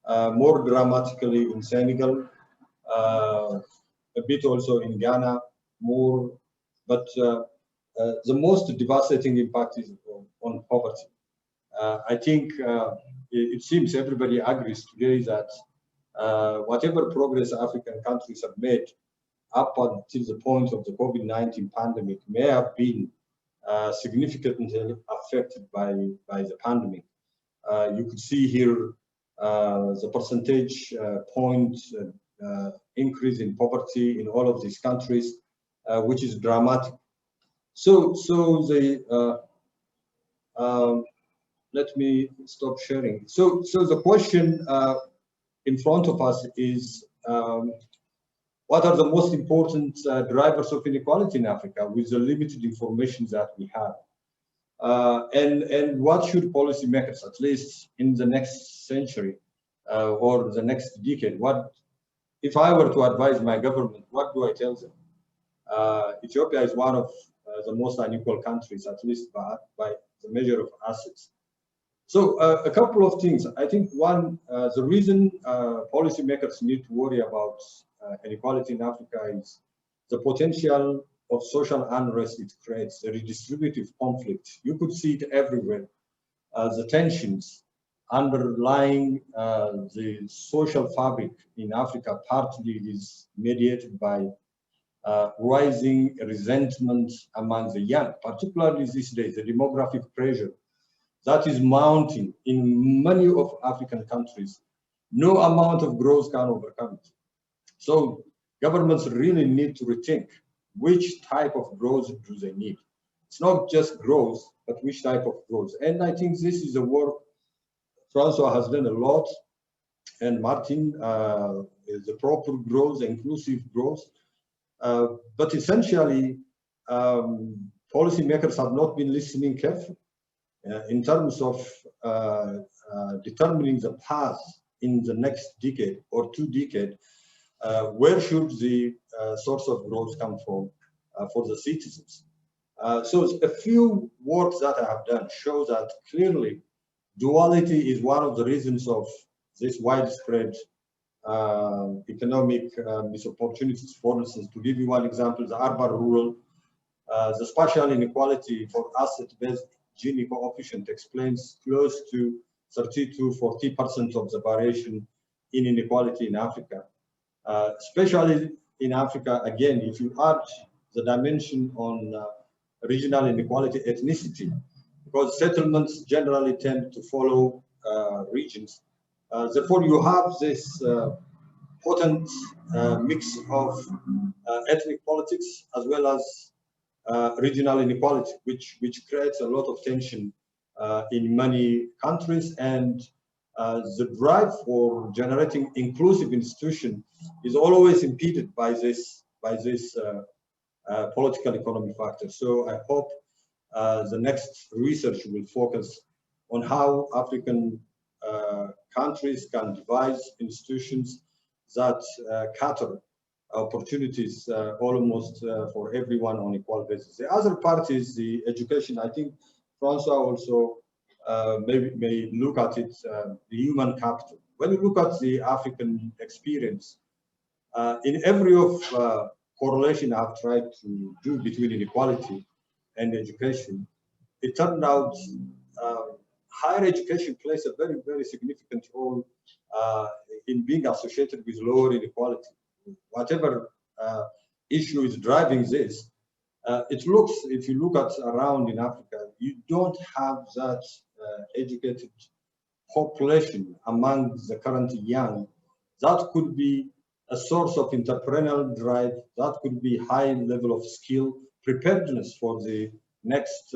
more dramatically in Senegal, a bit also in Ghana, more, but the most devastating impact is on poverty. I think it seems everybody agrees today that whatever progress African countries have made up until the point of the COVID-19 pandemic may have been significantly affected by the pandemic. You could see here the percentage point increase in poverty in all of these countries, which is dramatic. So let me stop sharing. So the question in front of us is, what are the most important drivers of inequality in Africa with the limited information that we have? And what should policymakers, at least in the next century or the next decade, if I were to advise my government, what do I tell them? Ethiopia is one of the most unequal countries, at least by the measure of assets. So a couple of things. I think one, the reason policymakers need to worry about inequality in Africa is the potential of social unrest it creates, the redistributive conflict. You could see it everywhere. The tensions underlying the social fabric in Africa partly is mediated by rising resentment among the young, particularly these days, the demographic pressure that is mounting in many of African countries. No amount of growth can overcome it. So governments really need to rethink which type of growth do they need. It's not just growth, but which type of growth. And I think this is a work Francois has done a lot, and Martin, is the proper growth, inclusive growth. But essentially, policymakers have not been listening carefully in terms of determining the path in the next decade or 2 decades. Where should the source of growth come from for the citizens? So a few works that I have done show that clearly duality is one of the reasons of this widespread economic misopportunities. For instance, to give you one example, the urban-rural, the spatial inequality for asset-based Gini coefficient explains close to 30 to 40% of the variation in inequality in Africa. Especially in Africa, again, if you add the dimension on regional inequality, ethnicity, because settlements generally tend to follow regions. Therefore, you have this potent mix of ethnic politics as well as regional inequality, which creates a lot of tension in many countries. And the drive for generating inclusive institutions is always impeded by this political economy factor. So I hope the next research will focus on how African countries can devise institutions that cater opportunities almost for everyone on equal basis. The other part is the education. I think Francois also may look at it, the human capital. When you look at the African experience, in every correlation I've tried to do between inequality and education, it turned out higher education plays a very, very significant role in being associated with lower inequality. Whatever issue is driving this, it looks, if you look at around in Africa, you don't have that educated population among the current young that could be a source of entrepreneurial drive, that could be high level of skill, preparedness for the next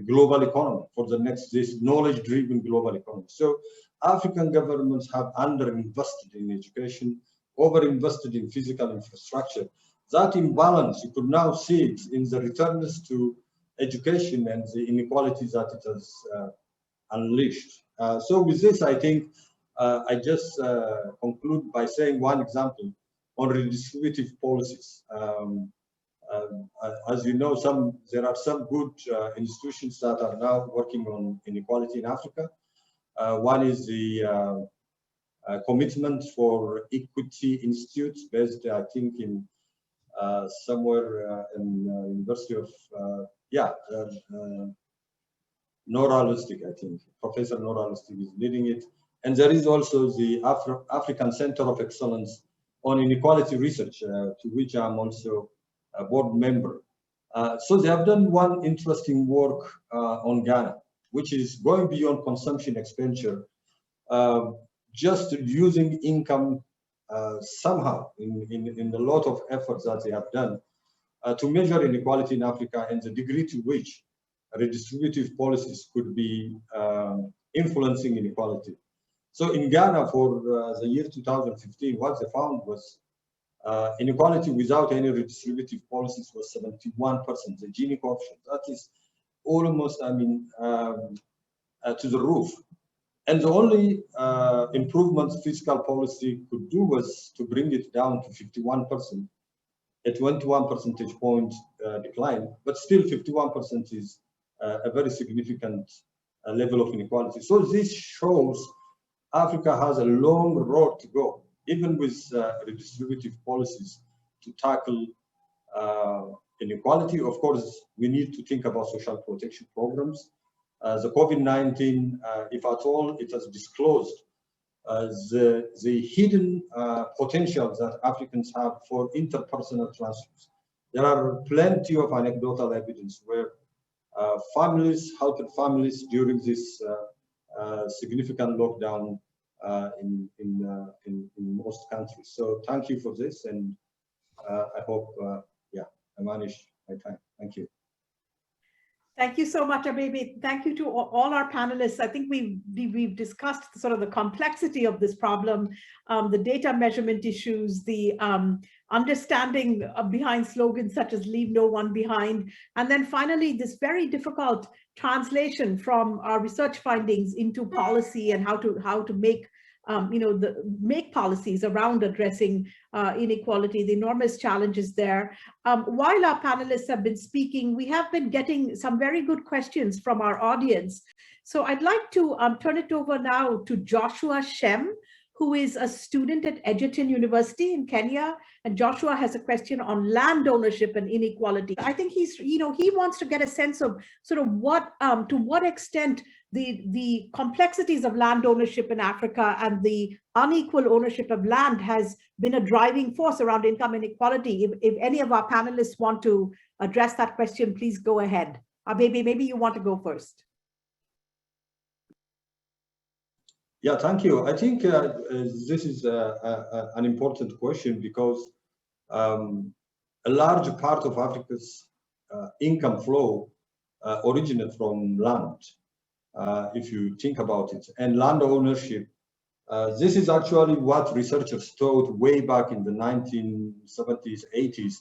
global economy, for the next, this knowledge-driven global economy. So African governments have underinvested in education, overinvested in physical infrastructure. That imbalance, you could now see it in the returns to education and the inequalities that it has unleashed. So with this, I think I just conclude by saying one example on redistributive policies. As you know, there are some good institutions that are now working on inequality in Africa. One is the Commitment for Equity Institute, based, I think, in somewhere in University of Nora Lustig, I think. Professor Nora Lustig is leading it. And there is also the African Center of Excellence on Inequality Research, to which I'm also a board member. So they have done one interesting work on Ghana, which is going beyond consumption expenditure, just using income somehow in a lot of efforts that they have done to measure inequality in Africa and the degree to which redistributive policies could be influencing inequality. So in Ghana for the year 2015, what they found was inequality without any redistributive policies was 71%, the Gini coefficient. That is almost, I mean, to the roof. And the only improvements fiscal policy could do was to bring it down to 51%, a 21 percentage point decline, but still 51% is a very significant level of inequality. So this shows Africa has a long road to go, even with redistributive policies, to tackle inequality. Of course, we need to think about social protection programs. The COVID-19, if at all, it has disclosed the hidden potential that Africans have for interpersonal transfers. There are plenty of anecdotal evidence where families helped families during this significant lockdown in most countries. So thank you for this, and I hope, I managed my time. Thank you. Thank you so much, Abebe. Thank you to all our panelists. I think we've discussed sort of the complexity of this problem, the data measurement issues, the understanding behind slogans such as "Leave No One Behind," and then finally this very difficult translation from our research findings into policy and how to make make policies around addressing inequality, the enormous challenges there. While our panelists have been speaking, we have been getting some very good questions from our audience. So I'd like to turn it over now to Joshua Shem, who is a student at Egerton University in Kenya. And Joshua has a question on land ownership and inequality. I think he wants to get a sense of sort of to what extent the complexities of land ownership in Africa and the unequal ownership of land has been a driving force around income inequality. If any of our panelists want to address that question, please go ahead. Abebe, maybe you want to go first. Yeah, thank you. I think this is an important question because a large part of Africa's income flow originates from land, if you think about it. And land ownership, this is actually what researchers thought way back in the 1970s, 80s,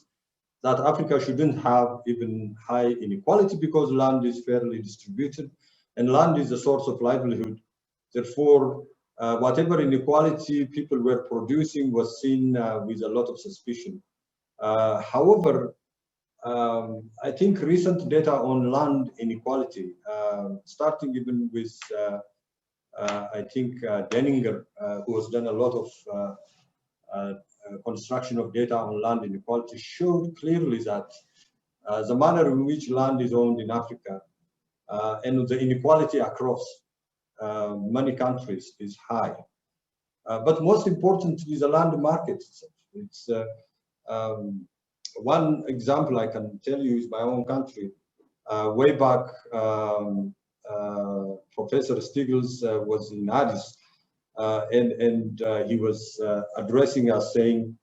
that Africa shouldn't have even high inequality because land is fairly distributed. and land is a source of livelihood. Therefore, whatever inequality people were producing was seen with a lot of suspicion. However, I think recent data on land inequality, starting even with, I think, Denninger, who has done a lot of construction of data on land inequality, showed clearly that the manner in which land is owned in Africa and the inequality across many countries is high. But most importantly, the land market itself. It's one example I can tell you is my own country. Way back, Professor Stiglitz was in Addis, and he was addressing us saying,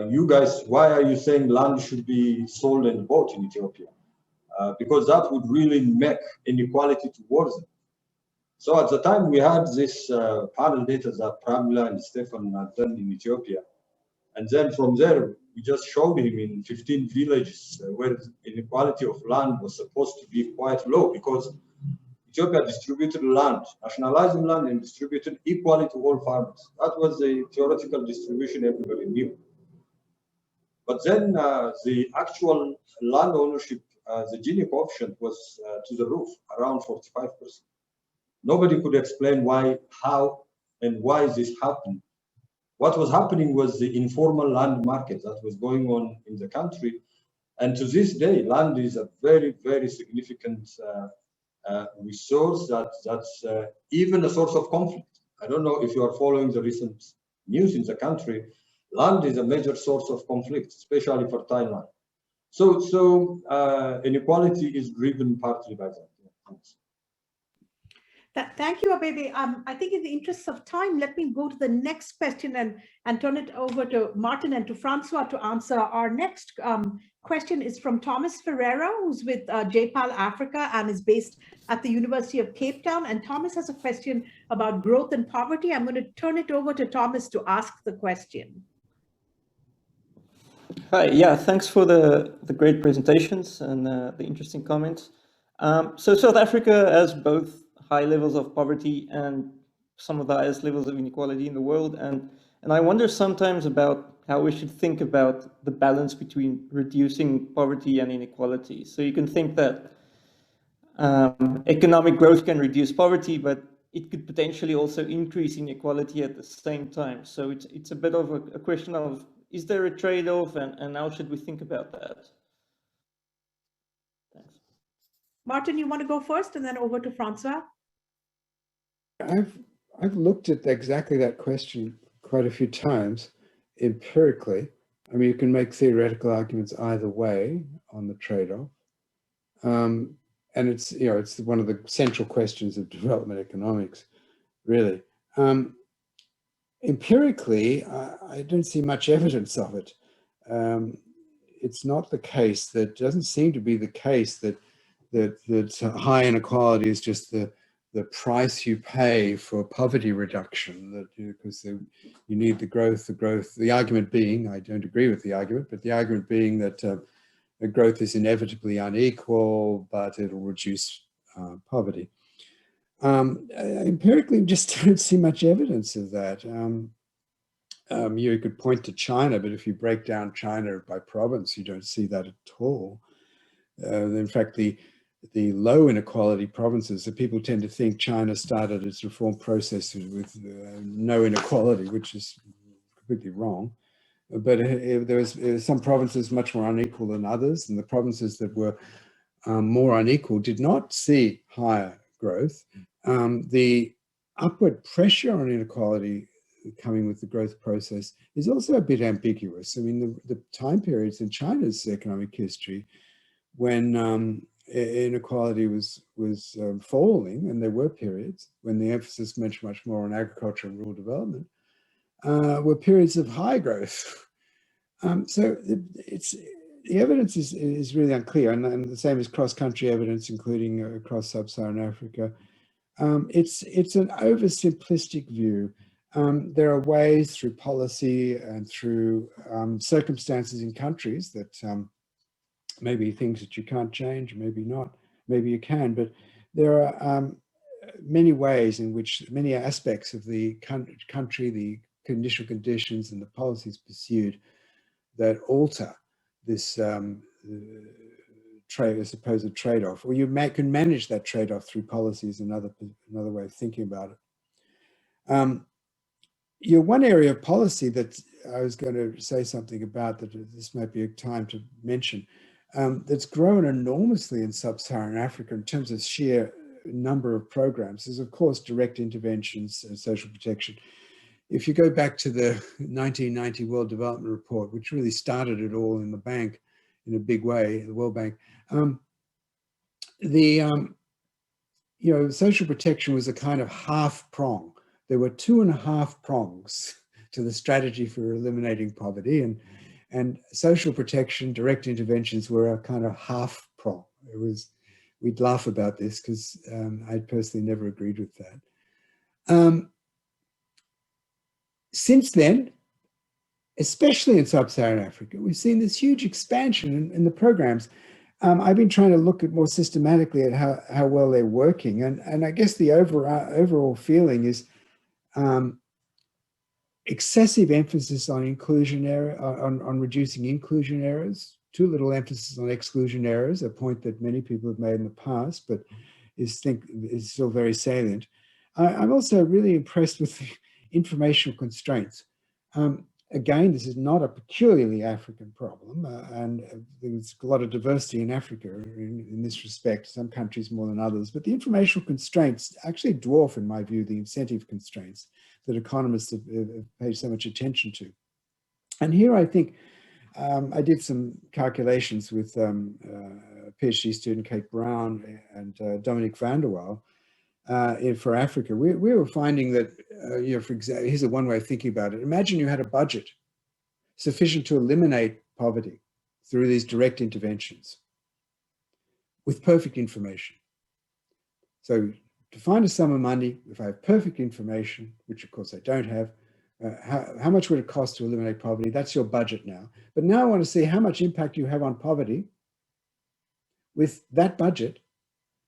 you guys, why are you saying land should be sold and bought in Ethiopia? Because that would really make inequality towards it. So at the time we had this panel data that Pramila and Stephan had done in Ethiopia. And then from there, we just showed him in 15 villages where inequality of land was supposed to be quite low, because Ethiopia distributed land, nationalizing land and distributed equally to all farmers. That was the theoretical distribution everybody knew. But then the actual land ownership, the Gini coefficient was to the roof, around 45%. Nobody could explain why, how, and why this happened. What was happening was the informal land market that was going on in the country. And to this day, land is a very, very significant resource that's even a source of conflict. I don't know if you are following the recent news in the country. Land is a major source of conflict, especially fertile land. So inequality is driven partly by that. Thank you, Abebe. I think in the interest of time, let me go to the next question and turn it over to Martin and to Francois to answer. Our next question is from Thomas Ferreira, who's with JPAL Africa and is based at the University of Cape Town. And Thomas has a question about growth and poverty. I'm going to turn it over to Thomas to ask the question. Hi, yeah, thanks for the great presentations and the interesting comments. So South Africa has both high levels of poverty and some of the highest levels of inequality in the world. And I wonder sometimes about how we should think about the balance between reducing poverty and inequality. So you can think that economic growth can reduce poverty, but it could potentially also increase inequality at the same time. So it's a bit of a question of, is there a trade-off, and how should we think about that? Thanks. Martin, you want to go first and then over to Francois? I've looked at exactly that question quite a few times empirically. I mean, you can make theoretical arguments either way on the trade-off. And it's, you know, it's one of the central questions of development economics, really. Empirically, I don't see much evidence of it. It's not the case, that doesn't seem to be the case that high inequality is just the price you pay for poverty reduction, that because you need the growth. The argument being, I don't agree with the argument, but the argument being that the growth is inevitably unequal, but it'll reduce poverty. Empirically, we just don't see much evidence of that. You could point to China, but if you break down China by province, you don't see that at all. In fact, the low inequality provinces, that people tend to think China started its reform process with no inequality, which is completely wrong. But there was some provinces much more unequal than others, and the provinces that were more unequal did not see higher growth. The upward pressure on inequality coming with the growth process is also a bit ambiguous. I mean, the time periods in China's economic history when inequality was falling, and there were periods when the emphasis much more on agriculture and rural development, were periods of high growth. So the evidence is really unclear, and the same as cross-country evidence, including across Sub-Saharan Africa. It's an oversimplistic view. There are ways through policy and through circumstances in countries that maybe things that you can't change, maybe not, maybe you can, but there are many ways in which many aspects of the country, the initial conditions and the policies pursued that alter this supposed trade-off, or you can manage that trade-off through policies, another way of thinking about it. One area of policy that I was going to say something about, that this might be a time to mention, that's grown enormously in Sub-Saharan Africa in terms of sheer number of programs is, of course, direct interventions and social protection. If you go back to the 1990 World Development Report, which really started it all in the bank in a big way, the World Bank, social protection was a kind of half prong. There were 2.5 prongs to the strategy for eliminating poverty, and social protection, direct interventions were a kind of half prong. We'd laugh about this because I personally never agreed with that. Since then, especially in Sub-Saharan Africa, we've seen this huge expansion in the programs. I've been trying to look at more systematically at how well they're working, and I guess the overall feeling is excessive emphasis on inclusion error, on reducing inclusion errors, too little emphasis on exclusion errors, a point that many people have made in the past, but is still very salient. I'm also really impressed with the informational constraints. Again, this is not a peculiarly African problem, and there's a lot of diversity in Africa in this respect, some countries more than others, but the informational constraints actually dwarf, in my view, the incentive constraints that economists have paid so much attention to. And here I think I did some calculations with PhD student Kate Brown and Dominic van der Waal for Africa. We were finding that, for example, here's one way of thinking about it. Imagine you had a budget sufficient to eliminate poverty through these direct interventions with perfect information. So to find a sum of money, if I have perfect information, which of course I don't have, how much would it cost to eliminate poverty? That's your budget now. But now I want to see how much impact you have on poverty with that budget,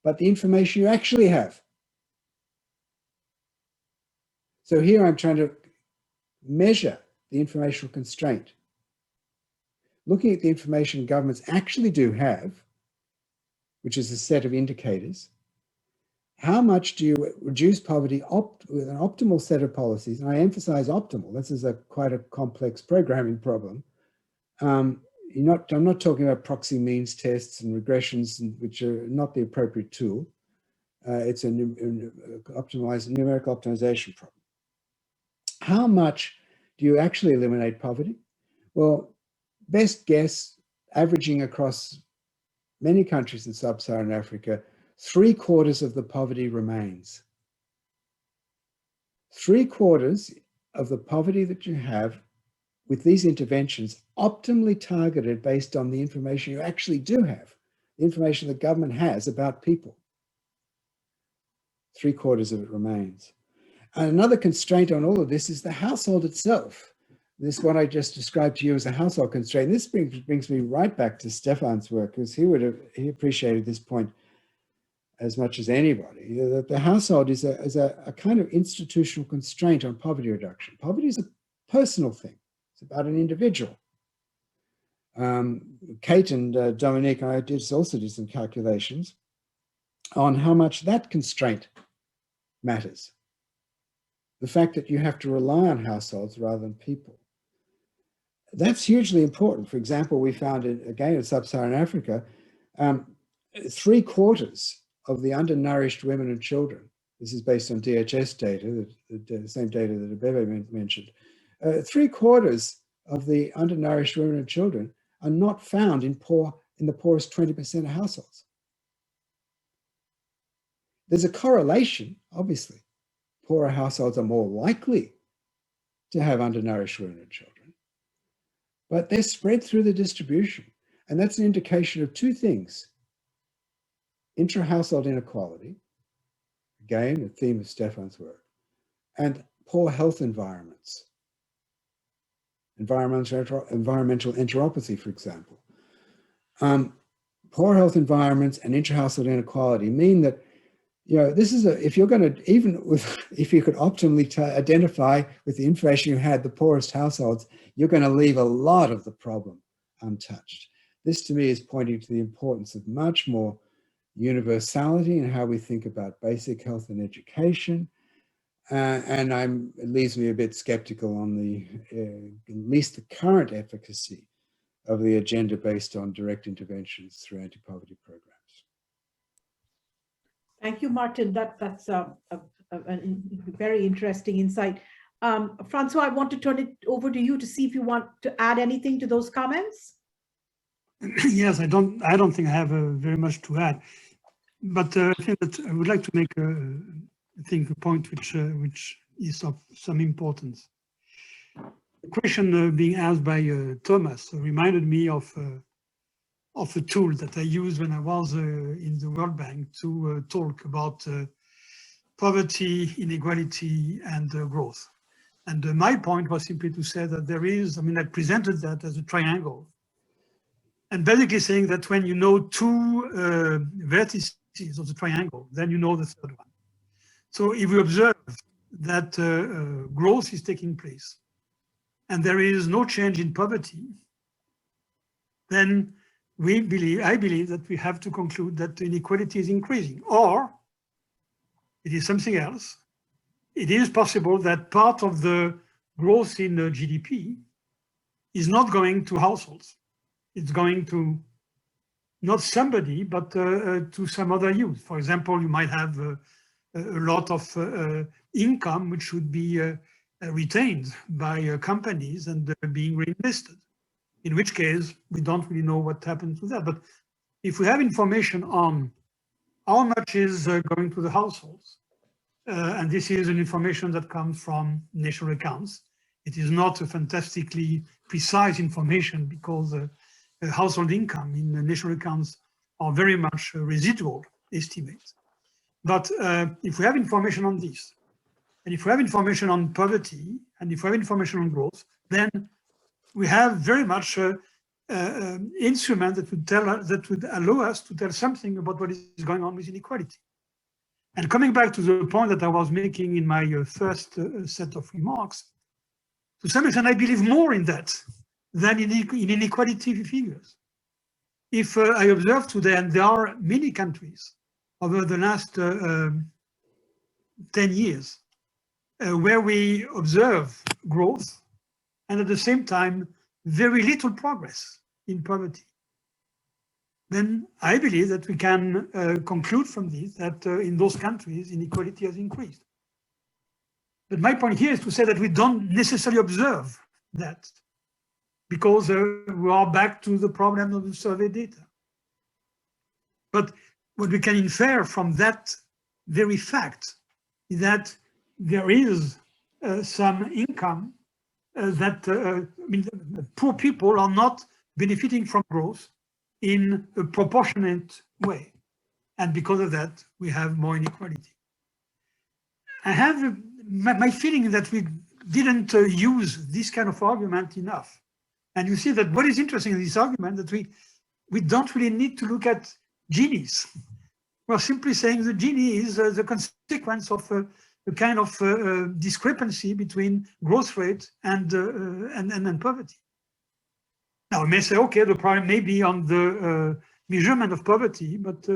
but the information you actually have. So here I'm trying to measure the informational constraint. Looking at the information governments actually do have, which is a set of indicators, how much do you reduce poverty with an optimal set of policies? And I emphasize optimal. This is quite a complex programming problem. I'm not talking about proxy means tests and regressions, which are not the appropriate tool. It's an optimized numerical optimization problem. How much do you actually eliminate poverty? Well, best guess, averaging across many countries in Sub-Saharan Africa, 3/4 of the poverty remains. 3/4 of the poverty that you have with these interventions optimally targeted based on the information you actually do have, the information the government has about people. 3/4 of it remains. And another constraint on all of this is the household itself. This, what I just described to you as a household constraint, this brings me right back to Stephan's work, because he appreciated this point as much as anybody, that the household is a kind of institutional constraint on poverty reduction. Poverty is a personal thing. It's about an individual. Kate and Dominique and I also did some calculations on how much that constraint matters. The fact that you have to rely on households rather than people. That's hugely important. For example, we found, again, in Sub-Saharan Africa, 3/4 of the undernourished women and children, this is based on DHS data, the same data that Abebe mentioned, 3/4 of the undernourished women and children are not found in the poorest 20% of households. There's a correlation, obviously. Poorer households are more likely to have undernourished women and children, but they're spread through the distribution. And that's an indication of two things: intra-household inequality, again, a theme of Stephan's work, and poor health environments. Environmental enteropathy, for example. Poor health environments and intra-household inequality mean that you know, this is if you're going to, even with, if you could optimally identify with the information you had, the poorest households, you're going to leave a lot of the problem untouched. This to me is pointing to the importance of much more universality in how we think about basic health and education. And it leaves me a bit skeptical on at least the current efficacy of the agenda based on direct interventions through anti-poverty programs. Thank you, Martin. That's a very interesting insight. Francois, I want to turn it over to you to see if you want to add anything to those comments. Yes, I don't think I have very much to add, but I think that I would like to make a point which is of some importance. The question being asked by Thomas reminded me of a tool that I used when I was in the World Bank to talk about poverty, inequality, and growth. And my point was simply to say that there is, I mean, I presented that as a triangle. And basically saying that when you know two vertices of the triangle, then you know the third one. So if we observe that growth is taking place and there is no change in poverty, then I believe that we have to conclude that the inequality is increasing, or it is something else. It is possible that part of the growth in GDP is not going to households. It's going to not somebody, but to some other use. For example, you might have a lot of income which should be retained by companies and being reinvested. In which case, we don't really know what happens to that. But if we have information on how much is going to the households, and this is an information that comes from national accounts, it is not a fantastically precise information because household income in the national accounts are very much residual estimates. But if we have information on this, and if we have information on poverty, and if we have information on growth, then we have very much instrument that would allow us to tell something about what is going on with inequality. And coming back to the point that I was making in my first set of remarks, to some extent I believe more in that than in inequality figures. If I observe today, and there are many countries over the last 10 years where we observe growth and at the same time very little progress in poverty, then I believe that we can conclude from this that in those countries inequality has increased. But my point here is to say that we don't necessarily observe that, because we are back to the problem of the survey data. But what we can infer from that very fact is that there is some income that I mean, poor people are not benefiting from growth in a proportionate way. And because of that, we have more inequality. I have my feeling that we didn't use this kind of argument enough. And you see that what is interesting in this argument that we don't really need to look at Gini's. We're simply saying the Gini is the consequence of a kind of discrepancy between growth rate and poverty. Now, we may say, okay, the problem may be on the measurement of poverty, but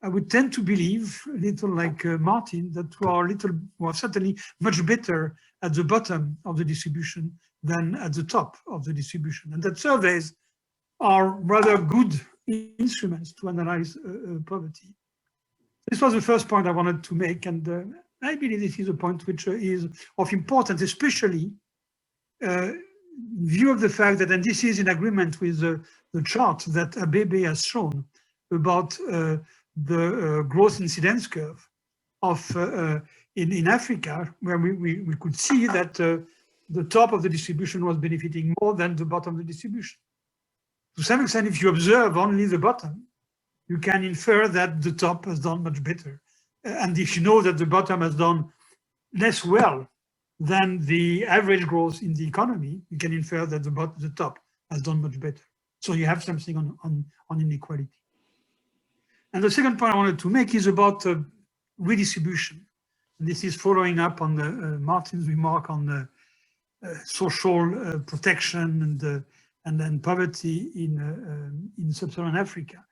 I would tend to believe, a little like Martin, that we are certainly much better at the bottom of the distribution than at the top of the distribution. And that surveys are rather good instruments to analyze poverty. This was the first point I wanted to make, and I believe this is a point which is of importance, especially in view of the fact that, and this is in agreement with the chart that Abebe has shown about the growth incidence curve of in Africa, where we could see that the top of the distribution was benefiting more than the bottom of the distribution. To some extent, if you observe only the bottom, you can infer that the top has done much better. And if you know that the bottom has done less well than the average growth in the economy, you can infer that the top has done much better. So you have something on inequality. And the second point I wanted to make is about redistribution. And this is following up on Martin's remark on the social protection and then poverty in Sub-Saharan Africa.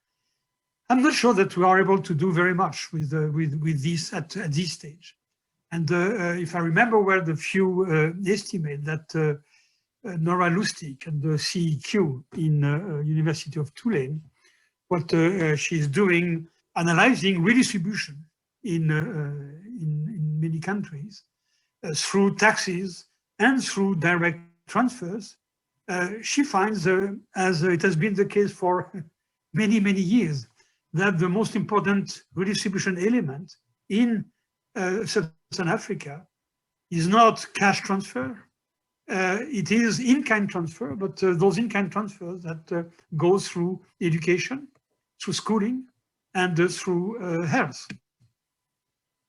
I'm not sure that we are able to do very much with this at this stage. And if I remember well, the few estimate that Nora Lustig and the CEQ in University of Tulane, what she's doing, analyzing redistribution in many countries through taxes and through direct transfers, she finds, as it has been the case for many, many years, that the most important redistribution element in Sub-Saharan Africa is not cash transfer. It is in-kind transfer, but those in-kind transfers that go through education, through schooling, and through health.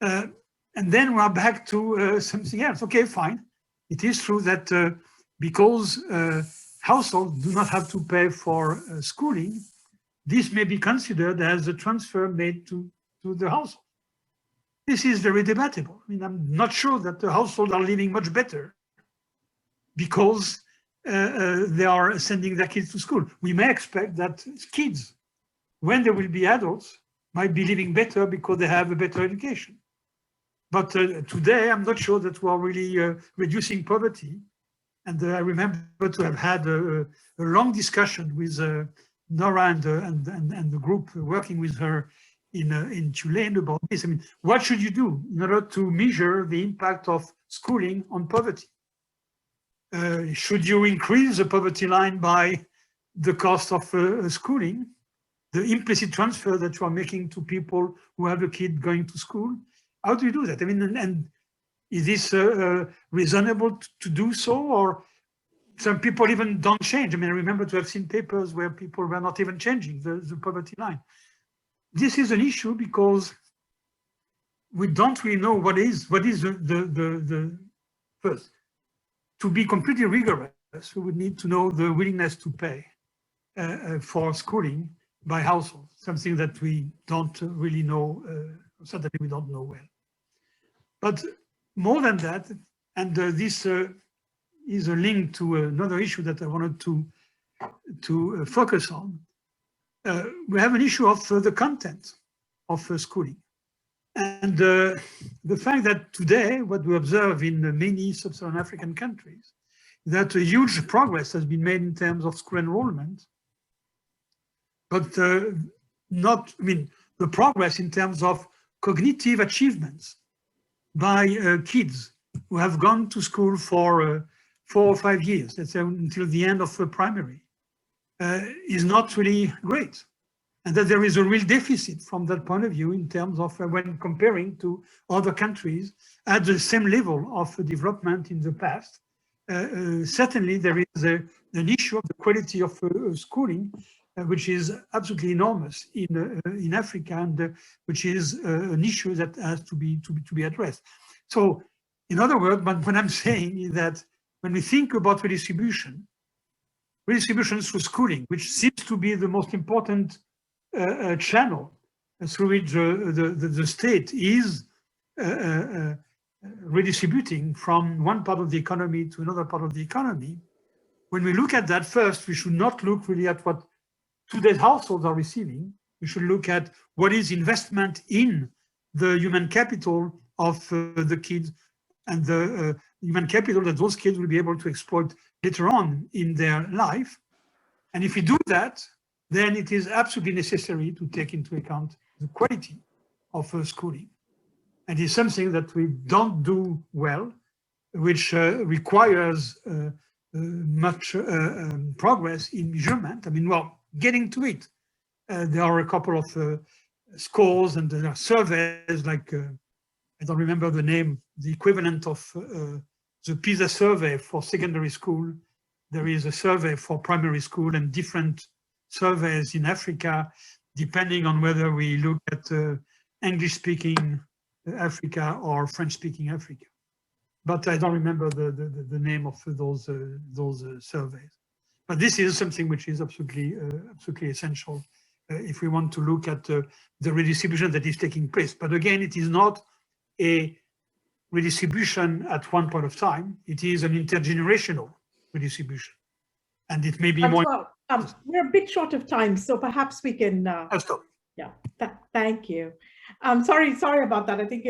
And then we're back to something else. Okay, fine. It is true that because households do not have to pay for schooling, this may be considered as a transfer made to the household. This is very debatable. I mean, I'm not sure that the households are living much better because they are sending their kids to school. We may expect that kids, when they will be adults, might be living better because they have a better education. But today, I'm not sure that we are really reducing poverty. And I remember to have had a long discussion with Nora and the group working with her in Tulane about this. I mean, what should you do in order to measure the impact of schooling on poverty? Should you increase the poverty line by the cost of schooling, the implicit transfer that you are making to people who have a kid going to school? How do you do that? I mean, and is this reasonable to do so? Or some people even don't change. I mean, I remember to have seen papers where people were not even changing the poverty line. This is an issue because we don't really know what is the first. To be completely rigorous, we would need to know the willingness to pay for schooling by households, something that we don't really know, certainly we don't know well. But more than that, and this is a link to another issue that I wanted to focus on, we have an issue of the content of schooling. And the fact that today, what we observe in many Sub-Saharan African countries, that a huge progress has been made in terms of school enrollment, but not, I mean, the progress in terms of cognitive achievements by kids who have gone to school for 4 or 5 years, let's say until the end of primary, is not really great. And that there is a real deficit from that point of view in terms of when comparing to other countries at the same level of development in the past. Certainly there is an issue of the quality of schooling, which is absolutely enormous in Africa, and which is an issue that has to be addressed. So in other words, what I'm saying is that when we think about redistribution through schooling, which seems to be the most important channel through which the state is redistributing from one part of the economy to another part of the economy. When we look at that first, we should not look really at what today's households are receiving. We should look at what is investment in the human capital of the kids and the human capital that those kids will be able to exploit later on in their life. And if we do that, then it is absolutely necessary to take into account the quality of schooling. And it's something that we don't do well, which requires much progress in measurement. I mean, well, getting to it. There are a couple of scores and there are surveys like, I don't remember the name, the equivalent of the PISA survey for secondary school. There is a survey for primary school and different surveys in Africa, depending on whether we look at English-speaking Africa or French-speaking Africa. But I don't remember the name of those surveys. But this is something which is absolutely essential if we want to look at the redistribution that is taking place. But again, it is not a redistribution at one point of time. It is an intergenerational redistribution. And it may be more. We're a bit short of time, so perhaps we can. I'll stop. Yeah, thank you. Sorry about that. I think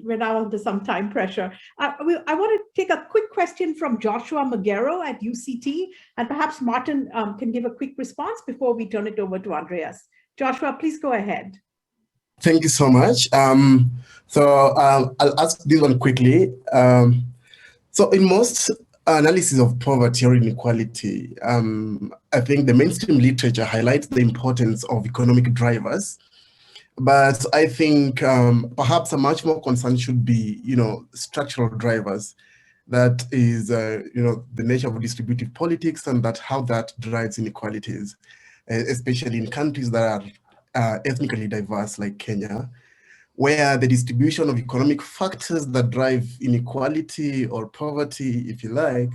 we're now under some time pressure. I want to take a quick question from Joshua Magero at UCT, and perhaps Martin can give a quick response before we turn it over to Andreas. Joshua, please go ahead. Thank you so much. I'll ask this one quickly. So in most analysis of poverty or inequality, I think the mainstream literature highlights the importance of economic drivers, but I think perhaps a much more concern should be, structural drivers. That is, the nature of distributive politics and how that drives inequalities, especially in countries that are ethnically diverse like Kenya, where the distribution of economic factors that drive inequality or poverty, if you like,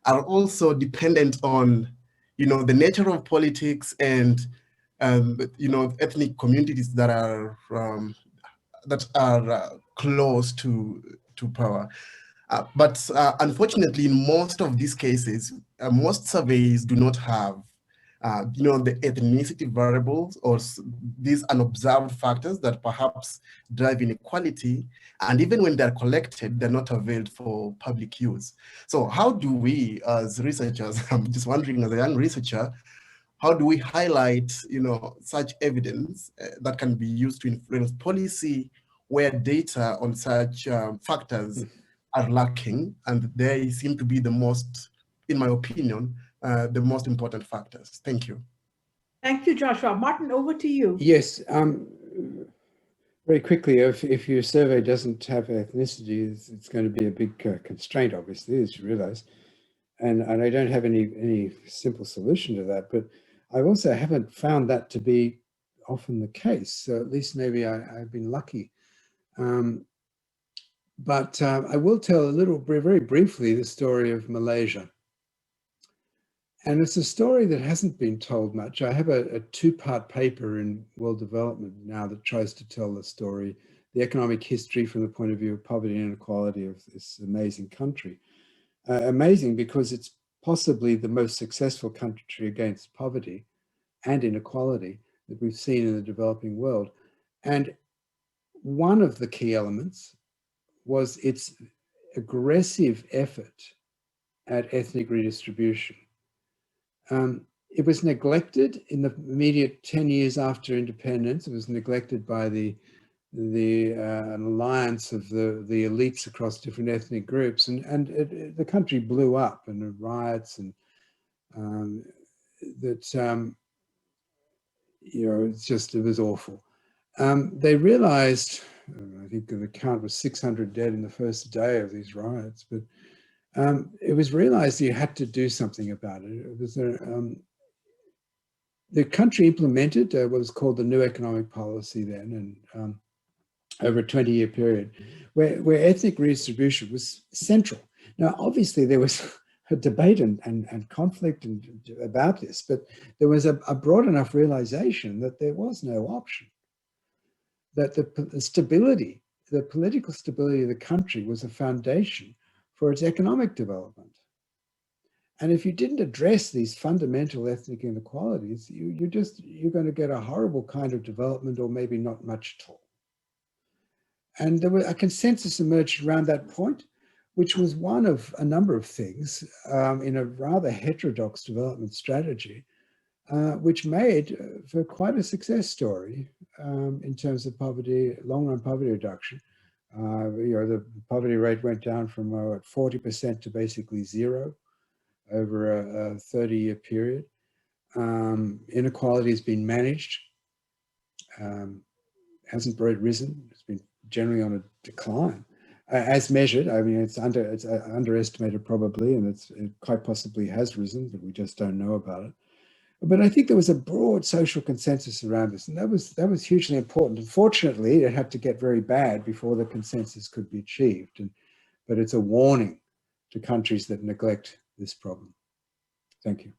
are also dependent on, the nature of politics and, ethnic communities that are close to power. But unfortunately, in most of these cases, most surveys do not have the ethnicity variables or these unobserved factors that perhaps drive inequality. And even when they're collected, they're not availed for public use. So how do we, as researchers, I'm just wondering, as a young researcher, how do we highlight, such evidence that can be used to influence policy where data on such factors are lacking? And they seem to be the most, in my opinion, the most important factors. Thank you. Thank you, Joshua. Martin, over to you. Yes, very quickly, if your survey doesn't have ethnicity, it's going to be a big constraint, obviously, as you realize. And I don't have any simple solution to that, but I also haven't found that to be often the case. So at least maybe I've been lucky. But I will tell very briefly, the story of Malaysia. And it's a story that hasn't been told much. I have a two-part paper in World Development now that tries to tell the story, the economic history from the point of view of poverty and inequality of this amazing country. Amazing because it's possibly the most successful country against poverty and inequality that we've seen in the developing world. And one of the key elements was its aggressive effort at ethnic redistribution. It was neglected in the immediate 10 years after independence. It was neglected by the alliance of the elites across different ethnic groups, and the country blew up, and the riots, and it was awful. They realized, I think the count was 600 dead in the first day of these riots, but it was realized you had to do something about it. It was the country implemented what was called the New Economic Policy then, and over a 20-year period, where ethnic redistribution was central. Now, obviously, there was a debate and conflict about this, but there was a broad enough realization that there was no option, that the stability, the political stability of the country was a foundation for its economic development. And if you didn't address these fundamental ethnic inequalities, you're going to get a horrible kind of development, or maybe not much at all. And there was a consensus emerged around that point, which was one of a number of things in a rather heterodox development strategy, which made for quite a success story in terms of poverty, long-run poverty reduction. The poverty rate went down from 40% to basically zero over a 30-year period. Inequality has been managed, hasn't risen. It's been generally on a decline, as measured. I mean, it's underestimated probably, and it quite possibly has risen, but we just don't know about it. But I think there was a broad social consensus around this, and that was hugely important. Unfortunately, it had to get very bad before the consensus could be achieved. But it's a warning to countries that neglect this problem. Thank you.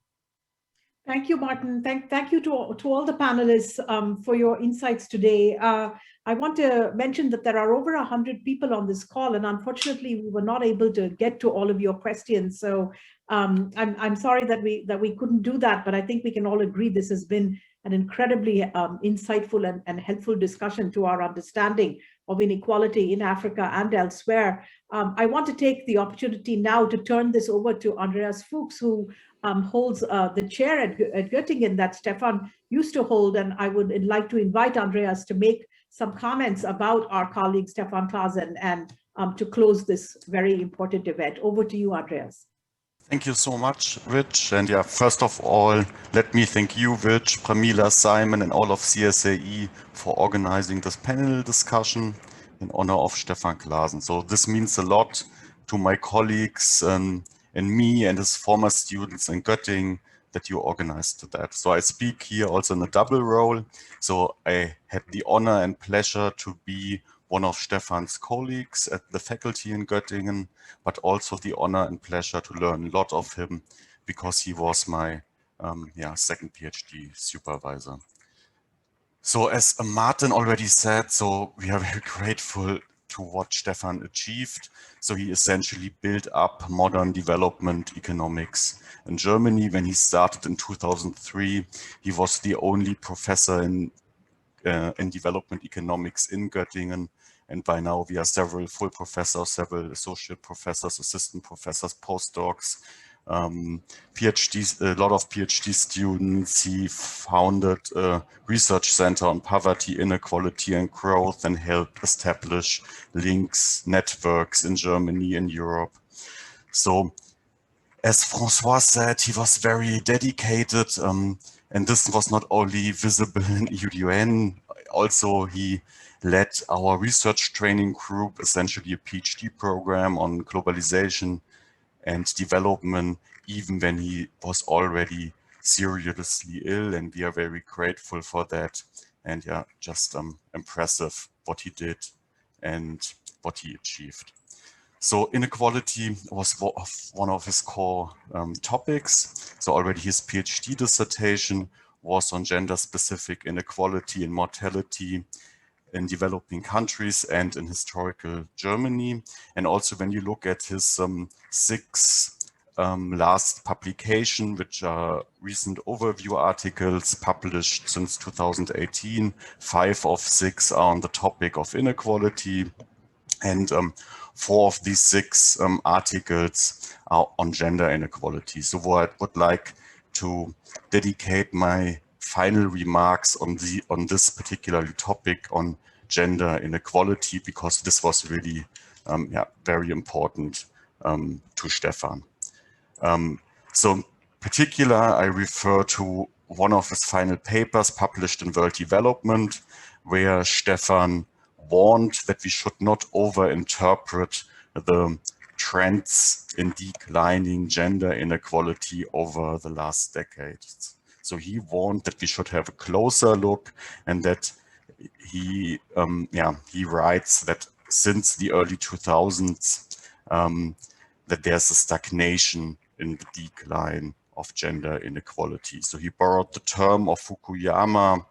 Thank you, Martin. Thank you to all the panelists for your insights today. I want to mention that there are over 100 people on this call, and unfortunately, we were not able to get to all of your questions. So I'm sorry that we couldn't do that, but I think we can all agree this has been an incredibly insightful and helpful discussion to our understanding of inequality in Africa and elsewhere. I want to take the opportunity now to turn this over to Andreas Fuchs, who holds the chair at Goettingen that Stephan used to hold. And I would like to invite Andreas to make some comments about our colleague Stephan Klasen and to close this very important event. Over to you, Andreas. Thank you so much, Rich. And yeah, first of all, let me thank you, Rich, Pramila, Simon, and all of CSAE for organizing this panel discussion in honor of Stephan Klasen. So this means a lot to my colleagues and me and his former students in Göttingen that you organized that. So I speak here also in a double role. So I had the honor and pleasure to be one of Stephan's colleagues at the faculty in Göttingen, but also the honor and pleasure to learn a lot of him because he was my second PhD supervisor. So as Martin already said, so we are very grateful to what Stephan achieved. So he essentially built up modern development economics in Germany. When he started in 2003, he was the only professor in development economics in Göttingen. And by now we are several full professors, several associate professors, assistant professors, postdocs, PhDs, a lot of PhD students. He founded a research center on poverty, inequality, and growth, and helped establish links, networks in Germany and Europe. So as Francois said, he was very dedicated, and this was not only visible in UDN, also he led our research training group, essentially a PhD program on globalization and development, even when he was already seriously ill, and we are very grateful for that. And yeah, just impressive what he did and what he achieved. So inequality was one of his core topics. So already his PhD dissertation was on gender-specific inequality and mortality in developing countries and in historical Germany. And also when you look at his 6 last publication, which are recent overview articles published since 2018, 5 of 6 are on the topic of inequality. And 4 of these 6 articles are on gender inequality. So what I would like to dedicate my final remarks on this particular topic on gender inequality, because this was really very important to Stephan. So in particular, I refer to one of his final papers published in World Development, where Stephan warned that we should not overinterpret the trends in declining gender inequality over the last decades. So he warned that we should have a closer look, and that he writes that since the early 2000s that there's a stagnation in the decline of gender inequality. So he borrowed the term of Fukuyama,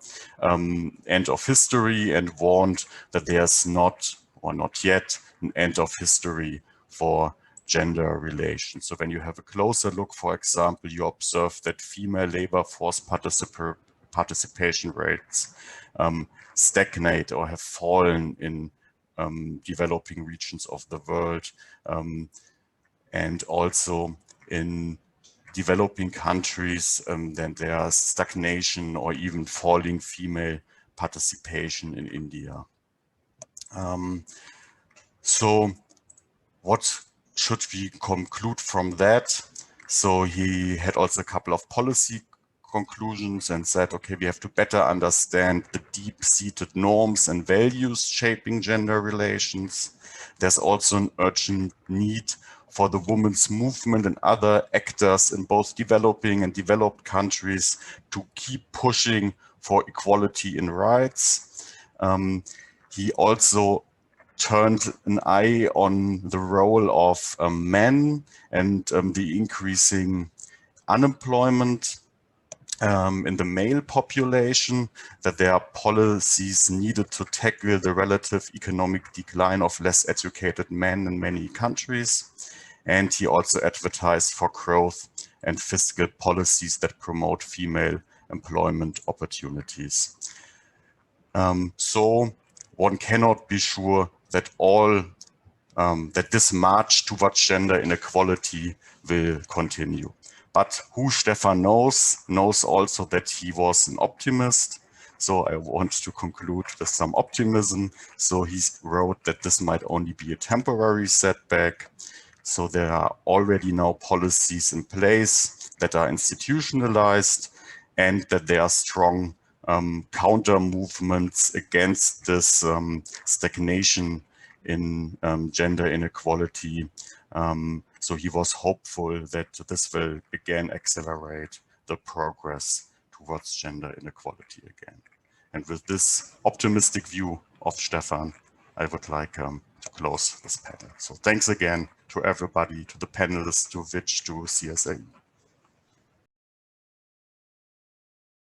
end of history, and warned that there's not yet an end of history for gender relations. So when you have a closer look, for example, you observe that female labor force participation rates stagnate or have fallen in developing regions of the world, and also in developing countries, then there's stagnation or even falling female participation in India. So what should we conclude from that? So he had also a couple of policy conclusions and said, okay, we have to better understand the deep-seated norms and values shaping gender relations. There's also an urgent need for the women's movement and other actors in both developing and developed countries to keep pushing for equality in rights. He also turned an eye on the role of men and the increasing unemployment in the male population, that there are policies needed to tackle the relative economic decline of less educated men in many countries. And he also advertised for growth and fiscal policies that promote female employment opportunities. So one cannot be sure that that this march towards gender inequality will continue. But who Stephan knows also that he was an optimist. So I want to conclude with some optimism. So he wrote that this might only be a temporary setback. So there are already now policies in place that are institutionalized, and that there are strong counter movements against this stagnation in gender inequality. So he was hopeful that this will again accelerate the progress towards gender inequality again. And with this optimistic view of Stephan, I would like to close this panel. So thanks again to everybody, to the panelists, to Vich, to CSAE.